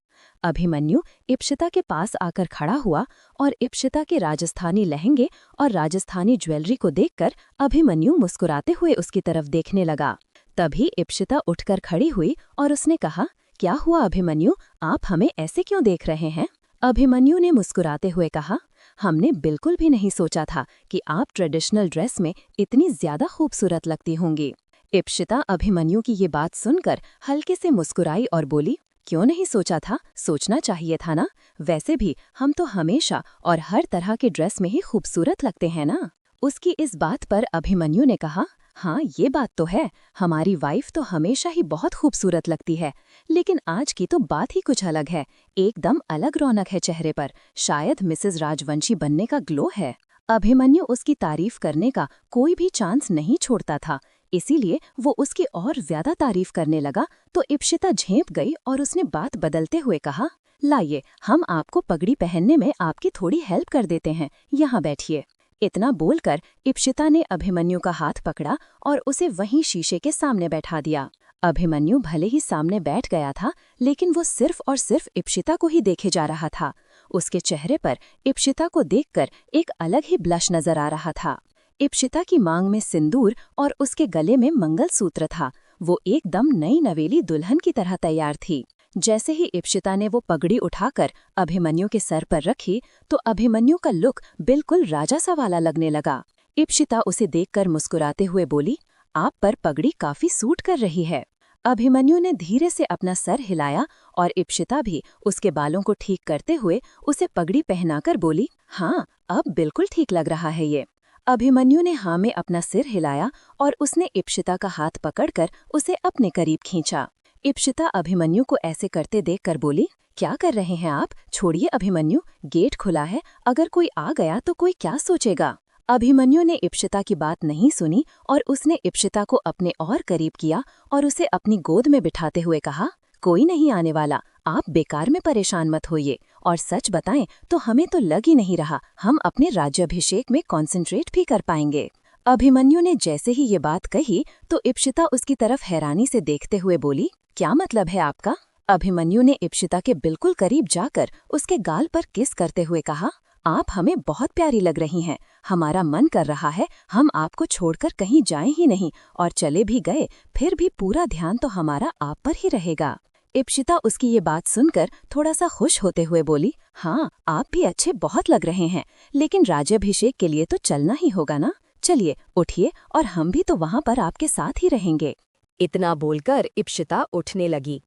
Speaker 2: अभिमन्यु इप्सिता के पास आकर खड़ा हुआ और इप्सिता के राजस्थानी लहंगे और राजस्थानी ज्वेलरी को देखकर अभिमन्यु मुस्कुराते हुए उसकी तरफ देखने लगा। तभी इप्सिता उठकर खड़ी हुई और उसने कहा, क्या हुआ अभिमन्यु, आप हमें ऐसे क्यों देख रहे हैं? अभिमन्यु ने मुस्कुराते हुए कहा, हमने बिल्कुल भी नहीं सोचा था कि आप ट्रेडिशनल ड्रेस में इतनी ज्यादा खूबसूरत लगती होंगी। इप्सिता अभिमन्यु की ये बात सुनकर हल्के से मुस्कुराई और बोली, क्यों नहीं सोचा था, सोचना चाहिए था ना। वैसे भी हम तो हमेशा और हर तरह के ड्रेस में ही खूबसूरत लगते हैं ना। उसकी इस बात पर अभिमन्यु ने कहा, हाँ ये बात तो है, हमारी वाइफ तो हमेशा ही बहुत खूबसूरत लगती है, लेकिन आज की तो बात ही कुछ अलग है। एकदम अलग रौनक है चेहरे पर, शायद मिसेस राजवंशी बनने का ग्लो है। अभिमन्यु उसकी तारीफ करने का कोई भी चांस नहीं छोड़ता था, इसीलिए वो उसकी और ज्यादा तारीफ करने लगा तो इप्सिता झेंप गई और उसने बात बदलते हुए कहा, लाइए हम आपको पगड़ी पहनने में आपकी थोड़ी हेल्प कर देते हैं, यहाँ बैठिए। इतना बोलकर इप्सिता ने अभिमन्यु का हाथ पकड़ा और उसे वहीं शीशे के सामने बैठा दिया। अभिमन्यु भले ही सामने बैठ गया था, लेकिन वो सिर्फ और सिर्फ इप्सिता को ही देखे जा रहा था। उसके चेहरे पर इप्सिता को देखकर एक अलग ही ब्लश नजर आ रहा था। इप्सिता की मांग में सिंदूर और उसके गले में मंगलसूत्र था। वो एकदम नई नवेली दुल्हन की तरह तैयार थी। जैसे ही इप्सिता ने वो पगड़ी उठाकर अभिमन्यु के सर पर रखी तो अभिमन्यु का लुक बिल्कुल राजा सा वाला लगने लगा। इप्सिता उसे देखकर मुस्कुराते हुए बोली, आप पर पगड़ी काफी सूट कर रही है। अभिमन्यु ने धीरे से अपना सर हिलाया और इप्सिता भी उसके बालों को ठीक करते हुए उसे पगड़ी पहनाकर बोली, हाँ अब बिल्कुल ठीक लग रहा है ये। अभिमन्यु ने हाँ में अपना सिर हिलाया और उसने इप्सिता का हाथ पकड़कर उसे अपने करीब खींचा। इप्सिता अभिमन्यु को ऐसे करते देखकर बोली, क्या कर रहे हैं आप, छोड़िए अभिमन्यु, गेट खुला है, अगर कोई आ गया तो कोई क्या सोचेगा। अभिमन्यु ने इप्सिता की बात नहीं सुनी और उसने इप्सिता को अपने और करीब किया और उसे अपनी गोद में बिठाते हुए कहा, कोई नहीं आने वाला, आप बेकार में परेशान मत होइए, और सच बताएं तो हमें तो लग ही नहीं रहा हम अपने राज्याभिषेक में कॉन्सेंट्रेट भी कर पाएंगे। अभिमन्यु ने जैसे ही ये बात कही तो इप्सिता उसकी तरफ हैरानी से देखते हुए बोली, क्या मतलब है आपका? अभिमन्यु ने इप्सिता के बिल्कुल करीब जाकर उसके गाल पर किस करते हुए कहा, आप हमें बहुत प्यारी लग रही हैं, हमारा मन कर रहा है हम आपको छोड़कर कहीं जाएं ही नहीं, और चले भी गए फिर भी पूरा ध्यान तो हमारा आप पर ही रहेगा। इप्सिता उसकी ये बात सुनकर थोड़ा सा खुश होते हुए बोली, हाँ आप भी अच्छे बहुत लग रहे हैं, लेकिन राज्याभिषेक के लिए तो चलना ही होगा ना, चलिए उठिए और हम भी तो वहाँ पर आपके साथ ही रहेंगे।
Speaker 1: इतना बोलकर इप्सिता उठने लगी।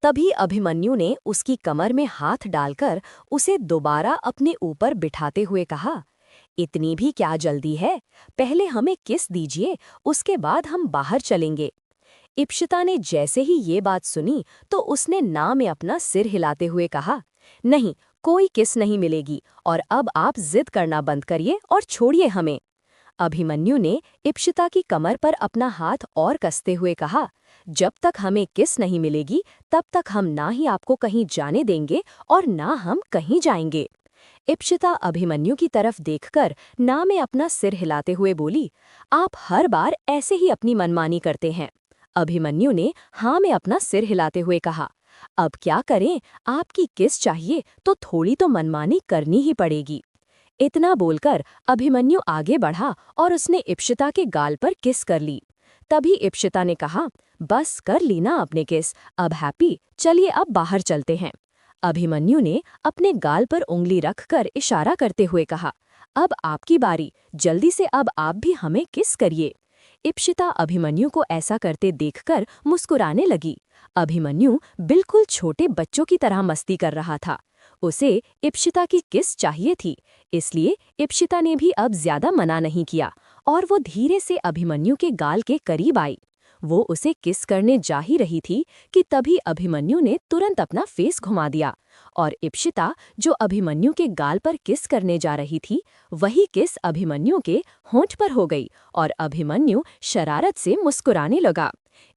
Speaker 1: तभी अभिमन्यु ने उसकी कमर में हाथ डालकर उसे दोबारा अपने ऊपर बिठाते हुए कहा, इतनी भी क्या जल्दी है, पहले हमें किस दीजिए, उसके बाद हम बाहर चलेंगे। इप्सिता ने जैसे ही ये बात सुनी तो उसने ना में अपना सिर हिलाते हुए कहा, नहीं, कोई किस नहीं मिलेगी, और अब आप जिद करना बंद करिए और छोड़िए हमें। अभिमन्यु ने इप्सिता की कमर पर अपना हाथ और कसते हुए कहा, जब तक हमें किस नहीं मिलेगी तब तक हम ना ही आपको कहीं जाने देंगे और ना हम कहीं जाएंगे। इप्सिता अभिमन्यु की तरफ देखकर ना में अपना सिर हिलाते हुए बोली, आप हर बार ऐसे ही अपनी मनमानी करते हैं। अभिमन्यु ने हाँ में अपना सिर हिलाते हुए कहा, अब क्या करें, आपकी किस चाहिए तो थोड़ी तो मनमानी करनी ही पड़ेगी। इतना बोलकर अभिमन्यु आगे बढ़ा और उसने इप्सिता के गाल पर किस कर ली। तभी इप्सिता ने कहा, बस कर ली ना आपने किस, अब हैप्पी, चलिए अब बाहर चलते हैं। अभिमन्यु ने अपने गाल पर उंगली रखकर इशारा करते हुए कहा, अब आपकी बारी, जल्दी से अब आप भी हमें किस करिए। इप्सिता अभिमन्यु को ऐसा करते देखकर मुस्कुराने लगी। अभिमन्यु बिल्कुल छोटे बच्चों की तरह मस्ती कर रहा था। उसे इप्सिता की किस चाहिए थी, इसलिए इप्सिता ने भी अब ज्यादा मना नहीं किया और वो धीरे से अभिमन्यु के गाल के करीब आई। वो उसे किस करने जा ही रही थी कि तभी अभिमन्यु ने तुरंत अपना फेस घुमा दिया और इप्सिता जो अभिमन्यु के गाल पर किस करने जा रही थी, वही किस अभिमन्यु के होंठ पर हो गई और अभिमन्यु शरारत से मुस्कुराने लगा।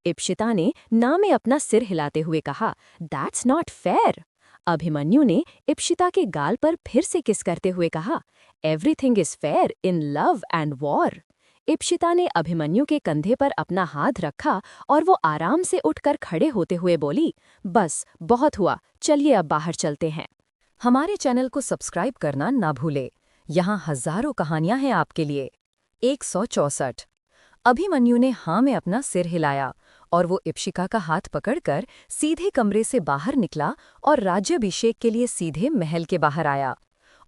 Speaker 1: इप्सिता ने ना में अपना सिर हिलाते हुए कहा, दैट्स नॉट फेयर। अभिमन्यु ने इप्सिता के गाल पर फिर से किस करते हुए कहा, everything is fair in love and war.
Speaker 2: Ipsita ने अभिमन्यु के कंधे पर अपना हाथ रखा और वो आराम से उठकर खड़े होते हुए बोली, बस बहुत हुआ, चलिए अब बाहर चलते हैं।
Speaker 1: हमारे चैनल को सब्सक्राइब करना ना भूले। यहाँ हजारों कहानियां हैं आपके लिए। 164। अभिमन्यु ने हाँ में अपना सिर हिलाया और वो इप्सिका का हाथ पकड़कर सीधे कमरे से बाहर निकला और राज्याभिषेक के लिए सीधे महल के बाहर आया।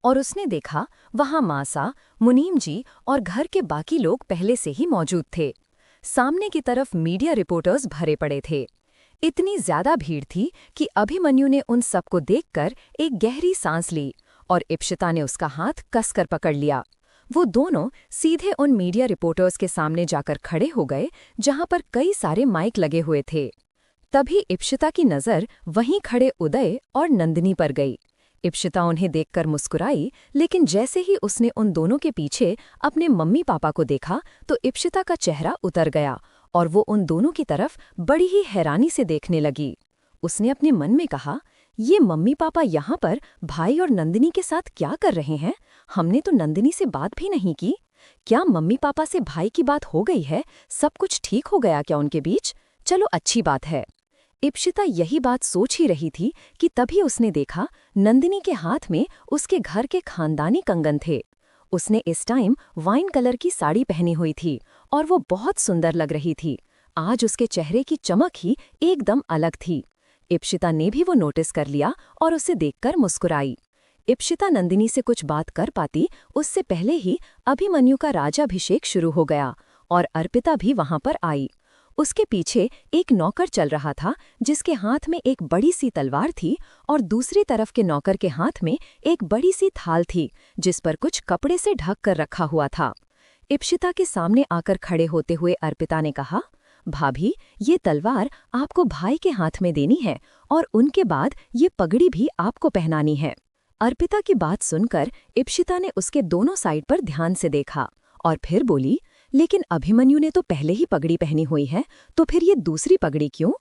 Speaker 1: और उसने देखा वहां मासा, मुनीम जी और घर के बाकी लोग पहले से ही मौजूद थे। सामने की तरफ मीडिया रिपोर्टर्स भरे पड़े थे। इतनी ज्यादा भीड़ थी कि अभिमन्यु ने उन सबको देखकर एक गहरी सांस ली और इप्सिता ने उसका हाथ कसकर पकड़ लिया। वो दोनों सीधे उन मीडिया रिपोर्टर्स के सामने जाकर खड़े हो गए जहां पर कई सारे माइक लगे हुए थे। तभी इप्सिता की नज़र वहीं खड़े उदय और नंदिनी पर गई। इप्सिता उन्हें देखकर मुस्कुराई, लेकिन जैसे ही उसने उन दोनों के पीछे अपने मम्मी पापा को देखा तो इप्सिता का चेहरा उतर गया और वो उन दोनों की तरफ बड़ी ही हैरानी से देखने लगी। उसने अपने मन में कहा, ये मम्मी पापा यहाँ पर भाई और नंदिनी के साथ क्या कर रहे हैं? हमने तो नंदिनी से बात भी नहीं की। क्या मम्मी पापा से भाई की बात हो गई है? सब कुछ ठीक हो गया क्या उनके बीच? चलो अच्छी बात है। इप्सिता यही बात सोच ही रही थी कि तभी उसने देखा नंदिनी के हाथ में उसके घर के खानदानी कंगन थे। उसने इस टाइम वाइन कलर की साड़ी पहनी हुई थी और वो बहुत सुंदर लग रही थी। आज उसके चेहरे की चमक ही एकदम अलग थी। इप्सिता ने भी वो नोटिस कर लिया और उसे देखकर मुस्कुराई। इप्सिता नंदिनी से कुछ बात कर पाती उससे पहले ही अभिमन्यु का राज्याभिषेक शुरू हो गया और अर्पिता भी वहां पर आई। उसके पीछे एक नौकर चल रहा था जिसके हाथ में एक बड़ी सी तलवार थी और दूसरी तरफ के नौकर के हाथ में एक बड़ी सी थाल थी जिस पर कुछ कपड़े से ढक कर रखा हुआ था। इप्सिता के सामने आकर खड़े होते हुए अर्पिता ने कहा, भाभी, ये तलवार आपको भाई के हाथ में देनी है और उनके बाद ये पगड़ी भी आपको पहनानी है। अर्पिता की बात सुनकर इप्सिता ने उसके दोनों साइड पर ध्यान से देखा और फिर बोली, लेकिन अभिमन्यु ने तो पहले ही पगड़ी पहनी हुई है, तो फिर ये दूसरी पगड़ी क्यों?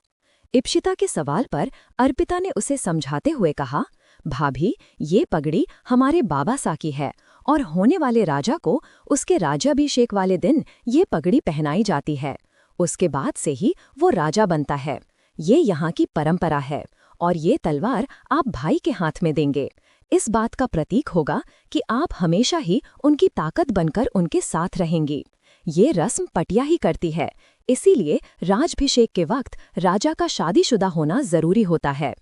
Speaker 1: इप्सिता के सवाल पर अर्पिता ने उसे समझाते हुए कहा, भाभी, ये पगड़ी हमारे बाबा सा की है और होने वाले राजा को उसके राज्याभिषेक वाले दिन ये पगड़ी पहनाई जाती है। उसके बाद से ही वो राजा बनता है। ये यहाँ की परंपरा है और ये तलवार आप भाई के हाथ में देंगे। इस बात का प्रतीक होगा कि आप हमेशा ही उनकी ताकत बनकर उनके साथ रहेंगी। ये रस्म पटिया ही करती है, इसीलिए राजाभिषेक के वक्त राजा का शादीशुदा होना जरूरी होता है।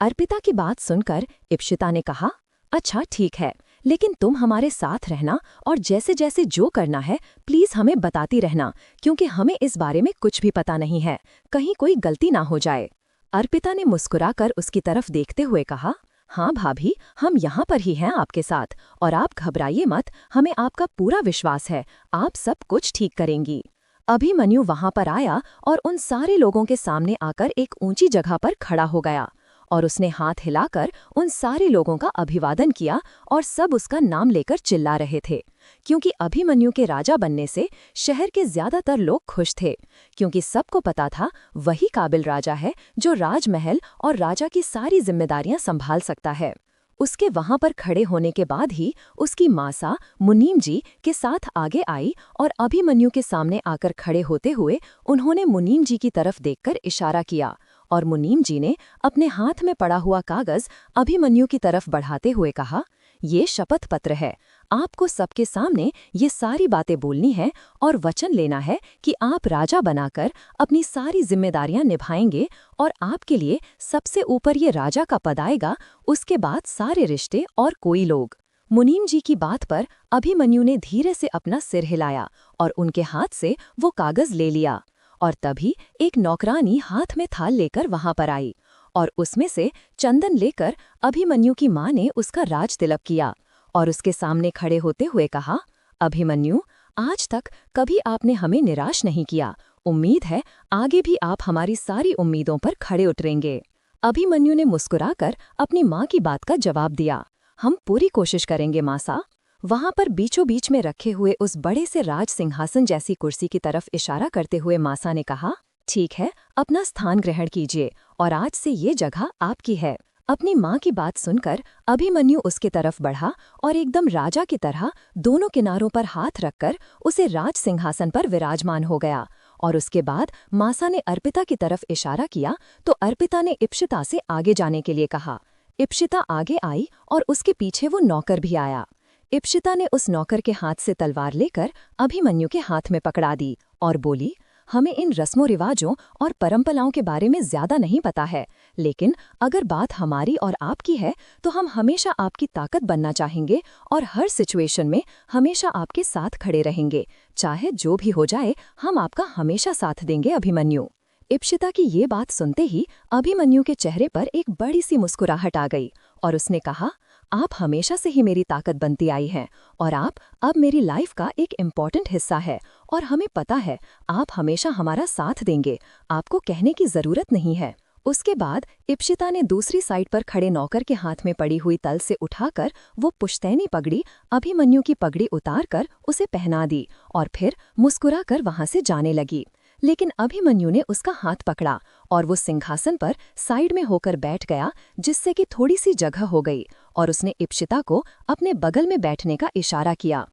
Speaker 1: अर्पिता की बात सुनकर इप्सिता ने कहा, अच्छा ठीक है, लेकिन तुम हमारे साथ रहना और जैसे जैसे जो करना है प्लीज हमें बताती रहना, क्योंकि हमें इस बारे में कुछ भी पता नहीं है, कहीं कोई गलती ना हो जाए। अर्पिता ने मुस्कुराकर उसकी तरफ देखते हुए कहा, हाँ भाभी, हम यहाँ पर ही हैं आपके साथ और आप घबराइए मत, हमें आपका पूरा विश्वास है, आप सब कुछ ठीक करेंगी। अभिमन्यु वहाँ पर आया और उन सारे लोगों के सामने आकर एक ऊंची जगह पर खड़ा हो गया और उसने हाथ हिलाकर उन सारे लोगों का अभिवादन किया और सब उसका नाम लेकर चिल्ला रहे थे, क्योंकि अभिमन्यु के राजा बनने से शहर के ज्यादातर लोग खुश थे, क्योंकि सबको पता था वही काबिल राजा है जो राजमहल और राजा की सारी जिम्मेदारियां संभाल सकता है। उसके वहां पर खड़े होने के बाद ही उसकी मासा मुनीम जी के साथ आगे आई और अभिमन्यु के सामने आकर खड़े होते हुए उन्होंने मुनीम जी की तरफ देखकर इशारा किया और मुनीम जी ने अपने हाथ में पड़ा हुआ कागज अभिमन्यु की तरफ बढ़ाते हुए कहा, ये शपथ पत्र है, आपको सबके सामने ये सारी बातें बोलनी है और वचन लेना है कि आप राजा बनाकर अपनी सारी जिम्मेदारियां निभाएंगे और आपके लिए सबसे ऊपर ये राजा का पद आएगा, उसके बाद सारे रिश्ते और कोई लोग। मुनीम जी की बात पर अभिमन्यु ने धीरे से अपना सिर हिलाया और उनके हाथ से वो कागज ले लिया और तभी एक नौकरानी हाथ में थाल लेकर वहां पर आई और उसमें से चंदन लेकर अभिमन्यु की मां ने उसका राज तिलक किया और उसके सामने खड़े होते हुए कहा, अभिमन्यु, आज तक कभी आपने हमें निराश नहीं किया, उम्मीद है आगे भी आप हमारी सारी उम्मीदों पर खड़े उतरेंगे। अभिमन्यु ने मुस्कुराकर अपनी मां की बात का जवाब दिया, हम पूरी कोशिश करेंगे मासा। वहां पर बीचों बीच में रखे हुए उस बड़े से राज सिंहासन जैसी कुर्सी की तरफ इशारा करते हुए मासा ने कहा, ठीक है, अपना स्थान ग्रहण कीजिए और आज से ये जगह आपकी है।
Speaker 2: अपनी माँ की बात सुनकर अभिमन्यु उसके तरफ बढ़ा और एकदम राजा की तरह दोनों किनारों पर हाथ रखकर उसे राज सिंहासन पर विराजमान हो गया। और उसके बाद मासा ने अर्पिता की तरफ इशारा किया तो अर्पिता ने इप्सिता से आगे जाने के लिए कहा। इप्सिता आगे आई और उसके पीछे वो नौकर भी आया। इप्सिता ने उस नौकर के हाथ से तलवार लेकर अभिमन्यु के हाथ में पकड़ा दी और बोली, हमें इन रस्मों रिवाजों और परंपराओं के बारे में ज्यादा नहीं पता है, लेकिन अगर बात हमारी और आपकी है तो हम हमेशा आपकी ताकत बनना चाहेंगे और हर सिचुएशन में हमेशा आपके साथ खड़े रहेंगे। चाहे जो भी हो जाए, हम आपका हमेशा साथ देंगे अभिमन्यु। इप्सिता की ये बात सुनते ही अभिमन्यु के चेहरे पर एक बड़ी सी मुस्कुराहट आ गई और उसने कहा, आप हमेशा से ही मेरी ताकत बनती आई हैं और आप अब मेरी लाइफ का एक इम्पॉर्टेंट हिस्सा है और हमें पता है आप हमेशा हमारा साथ देंगे, आपको कहने की जरूरत नहीं है। उसके बाद इप्सिता ने दूसरी साइड पर खड़े नौकर के हाथ में पड़ी हुई तल से उठाकर वो पुश्तैनी पगड़ी अभिमन्यु की पगड़ी उतारकर उसे पहना दी और फिर मुस्कुराकर वहां से जाने लगी। लेकिन अभिमन्यु ने उसका हाथ पकड़ा और वो सिंहासन पर साइड में होकर बैठ गया, जिससे कि थोड़ी सी जगह हो गई और उसने इप्सिता को अपने बगल में बैठने का इशारा किया।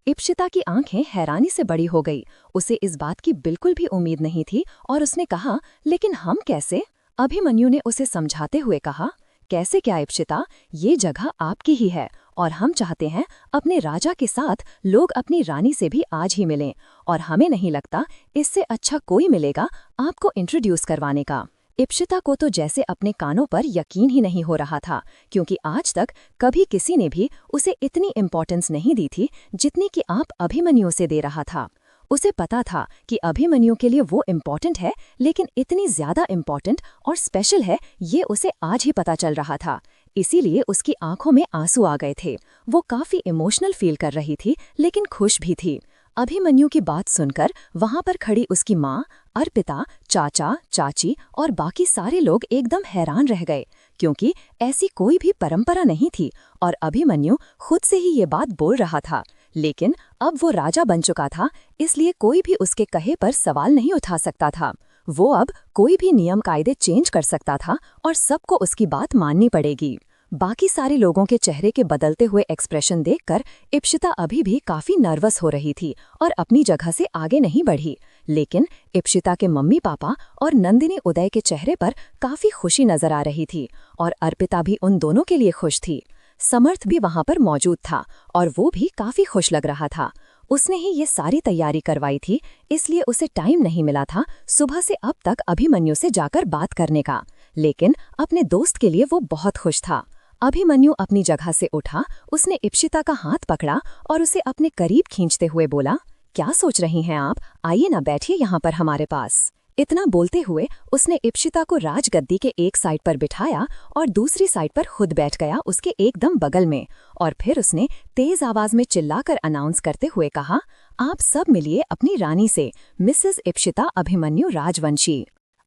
Speaker 2: इप्सिता की आंखें हैरानी से बड़ी हो गई, उसे इस बात की बिल्कुल भी उम्मीद नहीं थी और उसने कहा, लेकिन हम कैसे? अभिमन्यु ने उसे समझाते हुए कहा, कैसे क्या इप्सिता, ये जगह आपकी ही है और हम चाहते हैं अपने राजा के साथ लोग अपनी रानी से भी आज ही मिलें और हमें नहीं लगता इससे अच्छा कोई मिलेगा आपको इंट्रोड्यूस करवाने का। इप्सिता को तो जैसे अपने कानों पर यकीन ही नहीं हो रहा था, क्योंकि आज तक कभी किसी ने भी उसे इतनी इम्पोर्टेंस नहीं दी थी जितनी कि आप अभिमन्यु से दे रहा था। उसे पता था कि अभिमन्यु के लिए वो इम्पोर्टेंट है, लेकिन इतनी ज्यादा इम्पोर्टेंट और स्पेशल है ये उसे आज ही पता चल रहा था। इसीलिए उसकी आंखों में आंसू आ गए थे। वो काफी इमोशनल फील कर रही थी, लेकिन खुश भी थी। अभिमन्यु की बात सुनकर वहां पर खड़ी उसकी माँ, अर्पिता, चाचा, चाची और बाकी सारे लोग एकदम हैरान रह गए, क्योंकि ऐसी कोई भी परंपरा नहीं थी और अभिमन्यु खुद से ही ये बात बोल रहा था। लेकिन अब वो राजा बन चुका था, इसलिए कोई भी उसके कहे पर सवाल नहीं उठा सकता था। वो अब कोई भी नियम कायदे चेंज कर सकता था और सबको उसकी बात माननी पड़ेगी। बाकी सारे लोगों के चेहरे के बदलते हुए एक्सप्रेशन देखकर इप्सिता अभी भी काफी नर्वस हो रही थी और अपनी जगह से आगे नहीं बढ़ी। लेकिन इप्सिता के मम्मी पापा और नंदिनी उदय के चेहरे पर काफी खुशी नजर आ रही थी और अर्पिता भी उन दोनों के लिए खुश थी। समर्थ भी वहां पर मौजूद था और वो भी काफी खुश लग रहा था। उसने ही ये सारी तैयारी करवाई थी, इसलिए उसे टाइम नहीं मिला था सुबह से अब तक अभिमन्यु से जाकर बात करने का। लेकिन अपने दोस्त के लिए वो बहुत खुश था। अभिमन्यु अपनी जगह से उठा, उसने इप्सिता का हाथ पकड़ा और उसे अपने करीब खींचते हुए बोला, क्या सोच रही हैं आप? आइए ना, बैठिए यहाँ पर हमारे पास। इतना बोलते हुए उसने इप्सिता को राजगद्दी के एक साइड पर बिठाया और दूसरी साइड पर खुद बैठ गया उसके एकदम बगल में। और फिर उसने तेज आवाज में चिल्लाकर अनाउंस करते हुए कहा, आप सब मिलिए अपनी रानी से, मिसेस इप्सिता अभिमन्यु राजवंशी।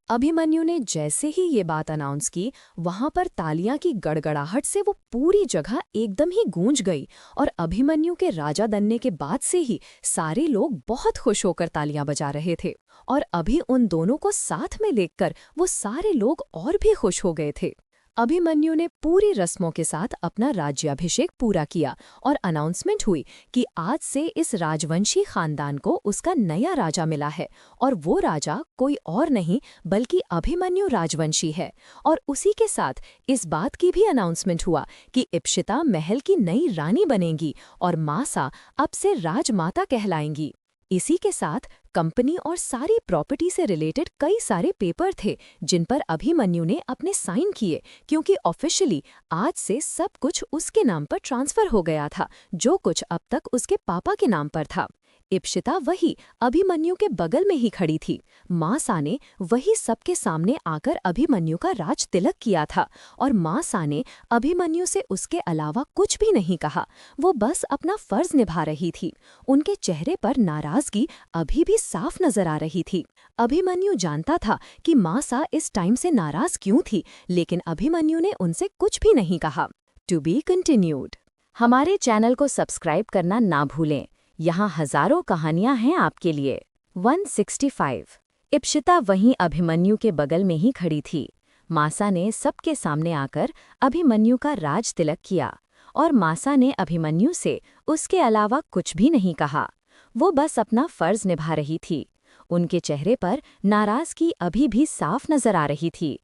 Speaker 1: अभिमन्यु ने जैसे ही ये बात अनाउंस की, वहां पर तालियां की गड़गड़ाहट से वो पूरी जगह एकदम ही गूंज गई और अभिमन्यु के राजा बनने के बाद से ही सारे लोग बहुत खुश होकर तालियां बजा रहे थे और अभी उन दोनों को साथ में देखकर वो सारे लोग और भी खुश हो गए थे। अभिमन्यु ने पूरी रस्मों के साथ अपना राज्याभिषेक पूरा किया और अनाउंसमेंट हुई कि आज से इस राजवंशी खानदान को उसका नया राजा मिला है और वो राजा कोई और नहीं बल्कि अभिमन्यु राजवंशी है। और उसी के साथ इस बात की भी अनाउंसमेंट हुआ कि इप्सिता महल की नई रानी बनेंगी और मासा अब से राजमाता कहलाएंगी। इसी के साथ कंपनी और सारी प्रॉपर्टी से रिलेटेड कई सारे पेपर थे जिन पर अभिमन्यु ने अपने साइन किए, क्योंकि ऑफिशियली आज से सब कुछ उसके नाम पर ट्रांसफर हो गया था, जो कुछ अब तक उसके पापा के नाम पर था। इप्सिता वही अभिमन्यु के बगल में ही खड़ी थी। मासा ने वही सबके सामने आकर अभिमन्यु का राज तिलक किया था और मासा ने अभिमन्यु से उसके अलावा कुछ भी नहीं कहा। वो बस अपना फर्ज निभा रही थी। उनके चेहरे पर नाराजगी अभी भी साफ नजर आ रही थी। अभिमन्यु जानता था कि मासा इस टाइम से नाराज क्यों थी, लेकिन अभिमन्यु ने उनसे कुछ भी नहीं कहा। To be continued. हमारे चैनल को सब्सक्राइब करना ना भूलें, यहाँ हजारों कहानियां हैं आपके लिए। 165। इप्सिता वहीं अभिमन्यु के बगल में ही खड़ी थी। मासा ने सबके सामने आकर अभिमन्यु का राज तिलक किया और मासा ने अभिमन्यु से उसके अलावा कुछ भी नहीं कहा। वो बस अपना फर्ज निभा रही थी। उनके चेहरे पर नाराजगी अभी भी साफ नजर आ रही थी।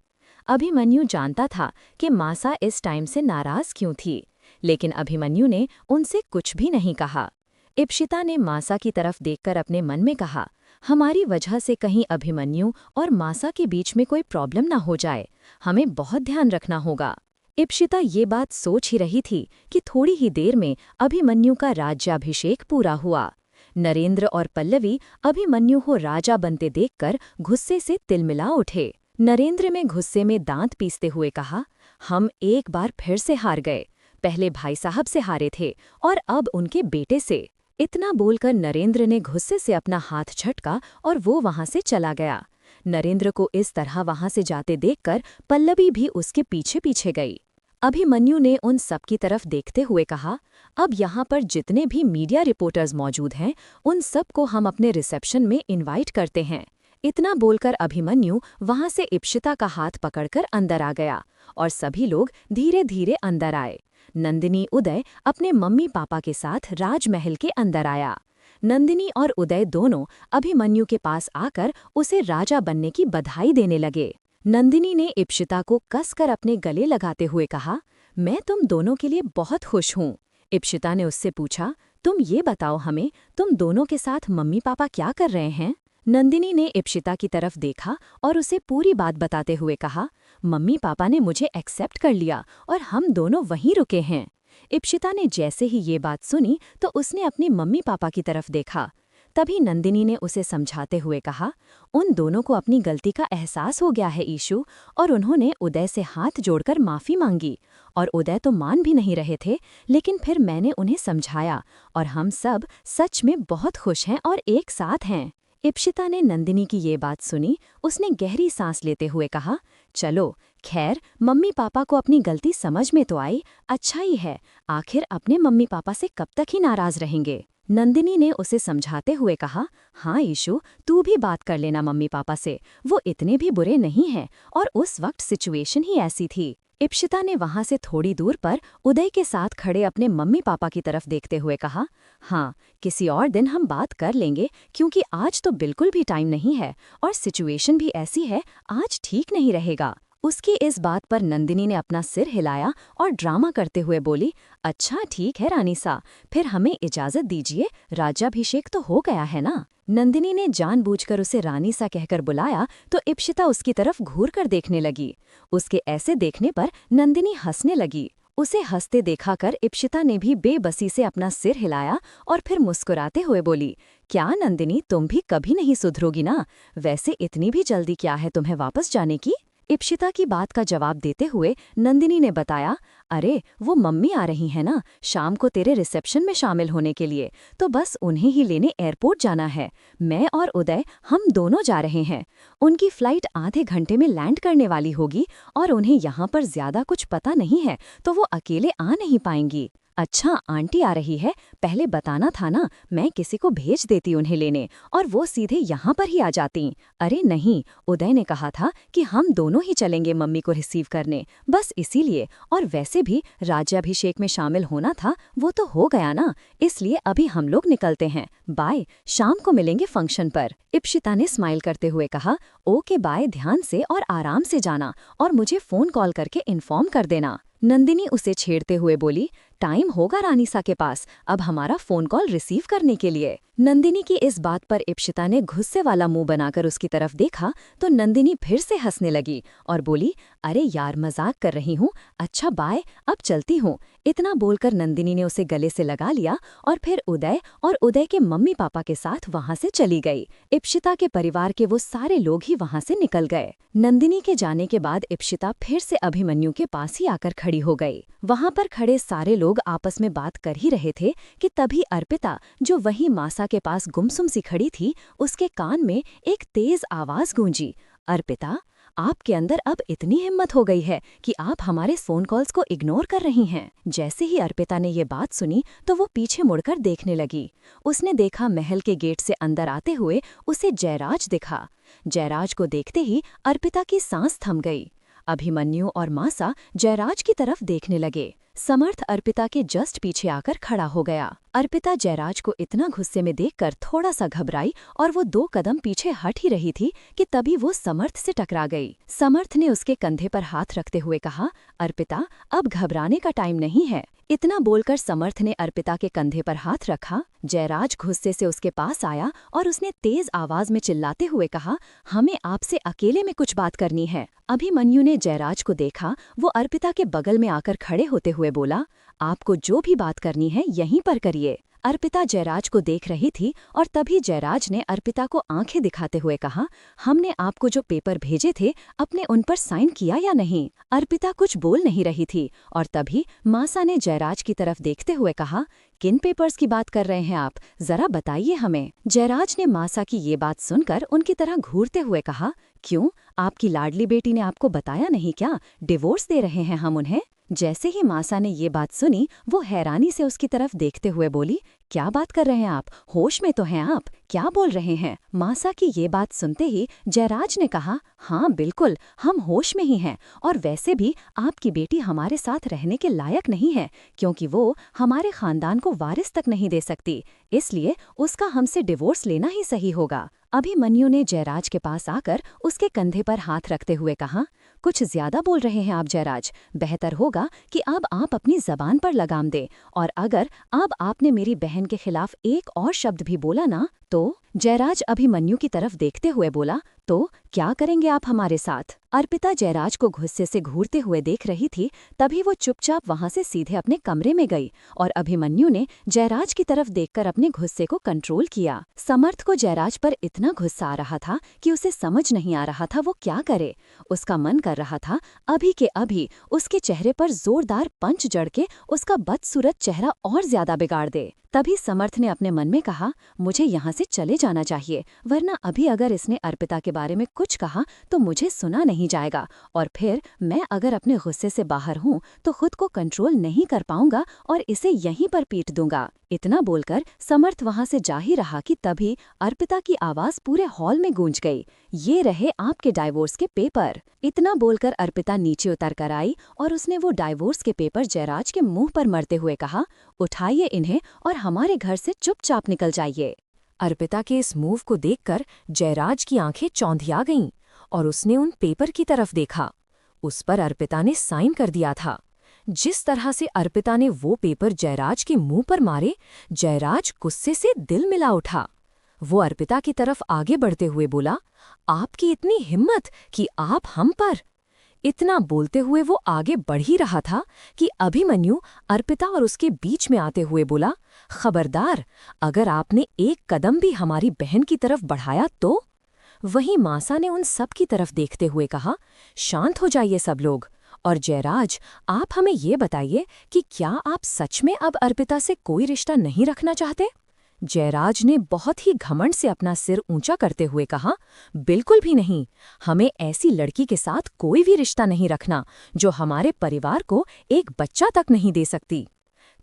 Speaker 1: अभिमन्यु जानता था कि मासा इस टाइम से नाराज क्यों थी, लेकिन अभिमन्यु ने उनसे कुछ भी नहीं कहा। इप्शिता ने मासा की तरफ देखकर अपने मन में कहा, हमारी वजह से कहीं अभिमन्यु और मासा के बीच में कोई प्रॉब्लम ना हो जाए, हमें बहुत ध्यान रखना होगा। इप्शिता ये बात सोच ही रही थी कि थोड़ी ही देर में अभिमन्यु का राज्याभिषेक पूरा हुआ। नरेंद्र और पल्लवी अभिमन्यु को राजा बनते देखकर गुस्से से तिलमिला उठे। नरेंद्र में गुस्से में दांत पीसते हुए कहा, हम एक बार फिर से हार गए। पहले भाई साहब से हारे थे और अब उनके बेटे से। इतना बोलकर नरेंद्र ने गुस्से से अपना हाथ झटका और वो वहां से चला गया। नरेंद्र को इस तरह वहां से जाते देखकर पल्लवी भी उसके पीछे पीछे गई। अभिमन्यु ने उन सब की तरफ देखते हुए कहा, अब यहाँ पर जितने भी मीडिया रिपोर्टर्स मौजूद हैं, उन सब को हम अपने रिसेप्शन में इनवाइट करते हैं। इतना बोलकर अभिमन्यु वहां से इप्शिता का हाथ पकड़कर अंदर आ गया और सभी लोग धीरे धीरे अंदर आए। नंदिनी उदय अपने मम्मी पापा के साथ राजमहल के अंदर आया। नंदिनी और उदय दोनों अभिमन्यु के पास आकर उसे राजा बनने की बधाई देने लगे। नंदिनी ने इप्शिता को कसकर अपने गले लगाते हुए कहा, मैं तुम दोनों के लिए बहुत खुश हूँ। इप्शिता ने उससे पूछा, तुम ये बताओ हमें, तुम दोनों के साथ मम्मी पापा क्या कर रहे हैं? नंदिनी ने इप्शिता की तरफ देखा और उसे पूरी बात बताते हुए कहा, मम्मी पापा ने मुझे एक्सेप्ट कर लिया और हम दोनों वहीं रुके हैं। इप्शिता ने जैसे ही ये बात सुनी तो उसने अपनी मम्मी पापा की तरफ देखा। तभी नंदिनी ने उसे समझाते हुए कहा, उन दोनों को अपनी गलती का एहसास हो गया है ईशु, और उन्होंने उदय से हाथ जोड़कर माफ़ी मांगी। और उदय तो मान भी नहीं रहे थे, लेकिन फिर मैंने उन्हें समझाया और हम सब सच में बहुत खुश हैं और एक साथ हैं। इप्शिता ने नंदिनी की ये बात सुनी। उसने गहरी सांस लेते हुए कहा, चलो खैर, मम्मी पापा को अपनी गलती समझ में तो आई, अच्छा ही है, आखिर अपने मम्मी पापा से कब तक ही नाराज रहेंगे। नंदिनी ने उसे समझाते हुए कहा, हाँ ईशु, तू भी बात कर लेना मम्मी पापा से, वो इतने भी बुरे नहीं हैं और उस वक्त सिचुएशन ही ऐसी थी। इप्शिता ने वहां से थोड़ी दूर पर उदय के साथ खड़े अपने मम्मी पापा की तरफ देखते हुए कहा, हाँ, किसी और दिन हम बात कर लेंगे, क्योंकि आज तो बिल्कुल भी टाइम नहीं है और सिचुएशन भी ऐसी है, आज ठीक नहीं रहेगा। उसकी इस बात पर नंदिनी ने अपना सिर हिलाया और ड्रामा करते हुए बोली, अच्छा ठीक है रानी सा, फिर हमें इजाज़त दीजिए, राज्याभिषेक तो हो गया है ना। नंदिनी ने जानबूझकर उसे रानी सा कहकर बुलाया तो इप्शिता उसकी तरफ घूर कर देखने लगी। उसके ऐसे देखने पर नंदिनी हंसने लगी। उसे हंसते देखा कर इप्शिता ने भी बेबसी से अपना सिर हिलाया और फिर मुस्कुराते हुए बोली, क्या नंदिनी, तुम भी कभी नहीं सुधरोगी ना? वैसे इतनी भी जल्दी क्या है तुम्हें वापस जाने की? इप्शिता की बात का जवाब देते हुए नंदिनी ने बताया, अरे वो मम्मी आ रही है ना शाम को तेरे रिसेप्शन में शामिल होने के लिए, तो बस उन्हें ही लेने एयरपोर्ट जाना है। मैं और उदय हम दोनों जा रहे हैं। उनकी फ्लाइट आधे घंटे में लैंड करने वाली होगी और उन्हें यहाँ पर ज्यादा कुछ पता नहीं है, तो वो अकेले आ नहीं पाएंगी। अच्छा, आंटी आ रही है, पहले बताना था ना, मैं किसी को भेज देती उन्हें लेने और वो सीधे यहाँ पर ही आ जाती। अरे नहीं, उदय ने कहा था कि हम दोनों ही चलेंगे मम्मी को रिसीव करने, बस इसीलिए, और वैसे भी राज्याभिषेक में शामिल होना था, वो तो हो गया ना, इसलिए अभी हम लोग निकलते हैं, बाय, शाम को मिलेंगे फंक्शन पर। इप्शिता ने स्माइल करते हुए कहा, ओके बाय, ध्यान से और आराम से जाना और मुझे फ़ोन कॉल करके इन्फॉर्म कर देना। नंदिनी उसे छेड़ते हुए बोली, टाइम होगा रानीसा के पास अब हमारा फ़ोन कॉल रिसीव करने के लिए। नंदिनी की इस बात पर इप्शिता ने गुस्से वाला मुंह बनाकर उसकी तरफ देखा तो नंदिनी फिर से हंसने लगी और बोली, अरे यार, मजाक कर रही हूँ, अच्छा बाय, अब चलती हूँ। इतना बोलकर नंदिनी ने उसे गले से लगा लिया और फिर उदय और उदय के मम्मी पापा के साथ वहां से चली गई। इप्शिता के परिवार के वो सारे लोग ही वहां से निकल गए। नंदिनी के जाने के बाद इप्शिता फिर से अभिमन्यु के पास ही आकर खड़ी हो गई। वहां पर खड़े सारे लोग आपस में बात कर ही रहे थे कि तभी अर्पिता, जो वहीं मासा के पास गुमसुम सी खड़ी थी, उसके कान में एक तेज आवाज गूंजी, अर्पिता, आपके अंदर अब इतनी हिम्मत हो गई है कि आप हमारे फोन कॉल्स को इग्नोर कर रही हैं। जैसे ही अर्पिता ने ये बात सुनी तो वो पीछे मुड़कर देखने लगी। उसने देखा महल के गेट से अंदर आते हुए उसे जयराज दिखा। जयराज को देखते ही अर्पिता की सांस थम गई।
Speaker 2: अभिमन्यु और मासा जयराज की तरफ देखने लगे। समर्थ अर्पिता के जस्ट पीछे आकर खड़ा हो गया। अर्पिता जयराज को इतना गुस्से में देखकर थोड़ा सा घबराई और वो 2 कदम पीछे हट ही रही थी कि तभी वो समर्थ से टकरा गई। समर्थ ने उसके कंधे पर हाथ रखते हुए कहा, अर्पिता, अब घबराने का टाइम नहीं है। इतना बोलकर समर्थ ने अर्पिता के कंधे पर हाथ रखा। जयराज गुस्से से उसके पास आया और उसने तेज आवाज में चिल्लाते हुए कहा, हमें आपसे अकेले में कुछ बात करनी है। अभिमन्यु ने जयराज को देखा। वो अर्पिता के बगल में आकर खड़े होते हुए बोला, आपको जो भी बात करनी है यहीं पर करिए। अर्पिता जयराज को देख रही थी और तभी जयराज ने अर्पिता को आंखें दिखाते हुए कहा, हमने आपको जो पेपर भेजे थे अपने उन पर साइन किया या नहीं? अर्पिता कुछ बोल नहीं रही थी और तभी मासा ने जयराज की तरफ देखते हुए कहा, किन पेपर्स की बात कर रहे हैं आप, जरा बताइए हमें। जयराज ने मासा की ये बात सुनकर उनकी तरह घूरते हुए कहा, क्यों, आपकी लाडली बेटी ने आपको बताया नहीं क्या? डिवोर्स दे रहे हैं हम उन्हें। जैसे ही मासा ने ये बात सुनी वो हैरानी से उसकी तरफ देखते हुए बोली, क्या बात कर रहे हैं आप? होश में तो हैं आप? क्या बोल रहे हैं? मासा की ये बात सुनते ही जयराज ने कहा, हाँ बिल्कुल, हम होश में ही हैं और वैसे भी आपकी बेटी हमारे साथ रहने के लायक नहीं है क्योंकि वो हमारे खानदान को वारिस तक नहीं दे सकती, इसलिए उसका हमसे डिवोर्स लेना ही सही होगा। अभिमन्यु ने जयराज के पास आकर उसके कंधे पर हाथ रखते हुए कहा, कुछ ज्यादा बोल रहे हैं आप जयराज, बेहतर होगा कि अब आप अपनी जबान पर लगाम दें और अगर अब आपने मेरी बहन के खिलाफ एक और शब्द भी बोला ना तो। जयराज अभिमन्यु की तरफ देखते हुए बोला, तो क्या करेंगे आप हमारे साथ? अर्पिता जयराज को गुस्से से घूरते हुए देख रही थी, तभी वो चुपचाप वहां से सीधे अपने कमरे में गई और अभिमन्यु ने जयराज की तरफ देखकर अपने गुस्से को कंट्रोल किया। समर्थ को जयराज पर इतना गुस्सा आ रहा था कि उसे समझ नहीं आ रहा था वो क्या करे। उसका मन कर रहा था अभी के अभी उसके चेहरे पर जोरदार पंच जड़ के उसका बदसूरत चेहरा और ज्यादा बिगाड़ दे। तभी समर्थ ने अपने मन में कहा, मुझे यहाँ से चले जाना चाहिए, वरना अभी अगर इसने अर्पिता के बारे में कुछ कहा तो मुझे सुना नहीं जाएगा और फिर मैं अगर अपने गुस्से से बाहर हूँ तो खुद को कंट्रोल नहीं कर पाऊंगा और इसे यहीं पर पीट दूंगा। इतना बोलकर समर्थ वहां से जा ही रहा कि तभी अर्पिता की आवाज पूरे हॉल में गूंज गई, ये रहे आपके डाइवोर्स के पेपर। इतना बोलकर अर्पिता नीचे उतर कर आई और उसने वो डाइवोर्स के पेपर जयराज के मुंह पर मरते हुए कहा, उठाइए इन्हें और हमारे घर से चुपचाप निकल जाइए।
Speaker 1: अर्पिता के इस मूव को देखकर जयराज की आंखें चौंधिया गईं और उसने उन पेपर की तरफ देखा। उस पर अर्पिता ने साइन कर दिया था। जिस तरह से अर्पिता ने वो पेपर जयराज के मुंह पर मारे, जयराज गुस्से से दिल मिला उठा। वो अर्पिता की तरफ आगे बढ़ते हुए बोला, आपकी इतनी हिम्मत कि आप हम पर। इतना बोलते हुए वो आगे बढ़ ही रहा था कि अभिमन्यु अर्पिता और उसके बीच में आते हुए बोला, खबरदार, अगर आपने एक कदम भी हमारी बहन की तरफ बढ़ाया तो। वहीं मासा ने उन सब की तरफ देखते हुए कहा, शांत हो जाइए सब लोग। और जयराज, आप हमें ये बताइए कि क्या आप सच में अब अर्पिता से कोई रिश्ता नहीं रखना चाहते? जयराज ने बहुत ही घमंड से अपना सिर ऊंचा करते हुए कहा, बिल्कुल भी नहीं, हमें ऐसी लड़की के साथ कोई भी रिश्ता नहीं रखना जो हमारे परिवार को एक बच्चा तक नहीं दे सकती।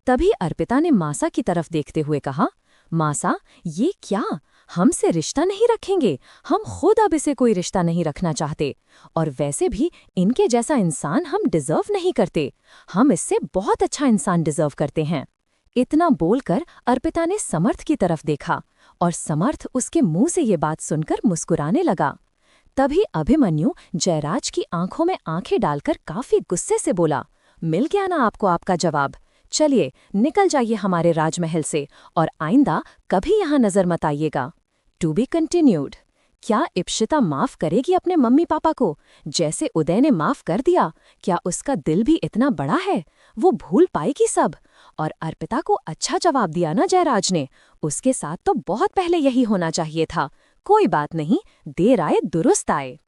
Speaker 1: तभी अर्पिता ने मासा की तरफ देखते हुए कहा, मासा, ये क्या, हमसे रिश्ता नहीं रखेंगे? हम खुद अब इसे कोई रिश्ता नहीं रखना चाहते और वैसे भी इनके जैसा इंसान हम डिजर्व नहीं करते। हम इससे बहुत अच्छा इंसान डिजर्व करते हैं। इतना बोलकर अर्पिता ने समर्थ की तरफ देखा और समर्थ उसके मुंह से ये बात सुनकर मुस्कुराने लगा। तभी अभिमन्यु जयराज की आंखों में आंखें डालकर काफी गुस्से से बोला, मिल गया ना आपको आपका जवाब, चलिए निकल जाइए हमारे राजमहल से और आइंदा कभी यहाँ नजर मत आइएगा। To be continued. क्या इप्शिता माफ करेगी अपने मम्मी पापा को जैसे उदय ने माफ कर दिया? क्या उसका दिल भी इतना बड़ा है? वो भूल पाएगी सब? और अर्पिता को अच्छा जवाब दिया ना जयराज ने, उसके साथ तो बहुत पहले यही होना चाहिए था। कोई बात नहीं, देर आए दुरुस्त आए।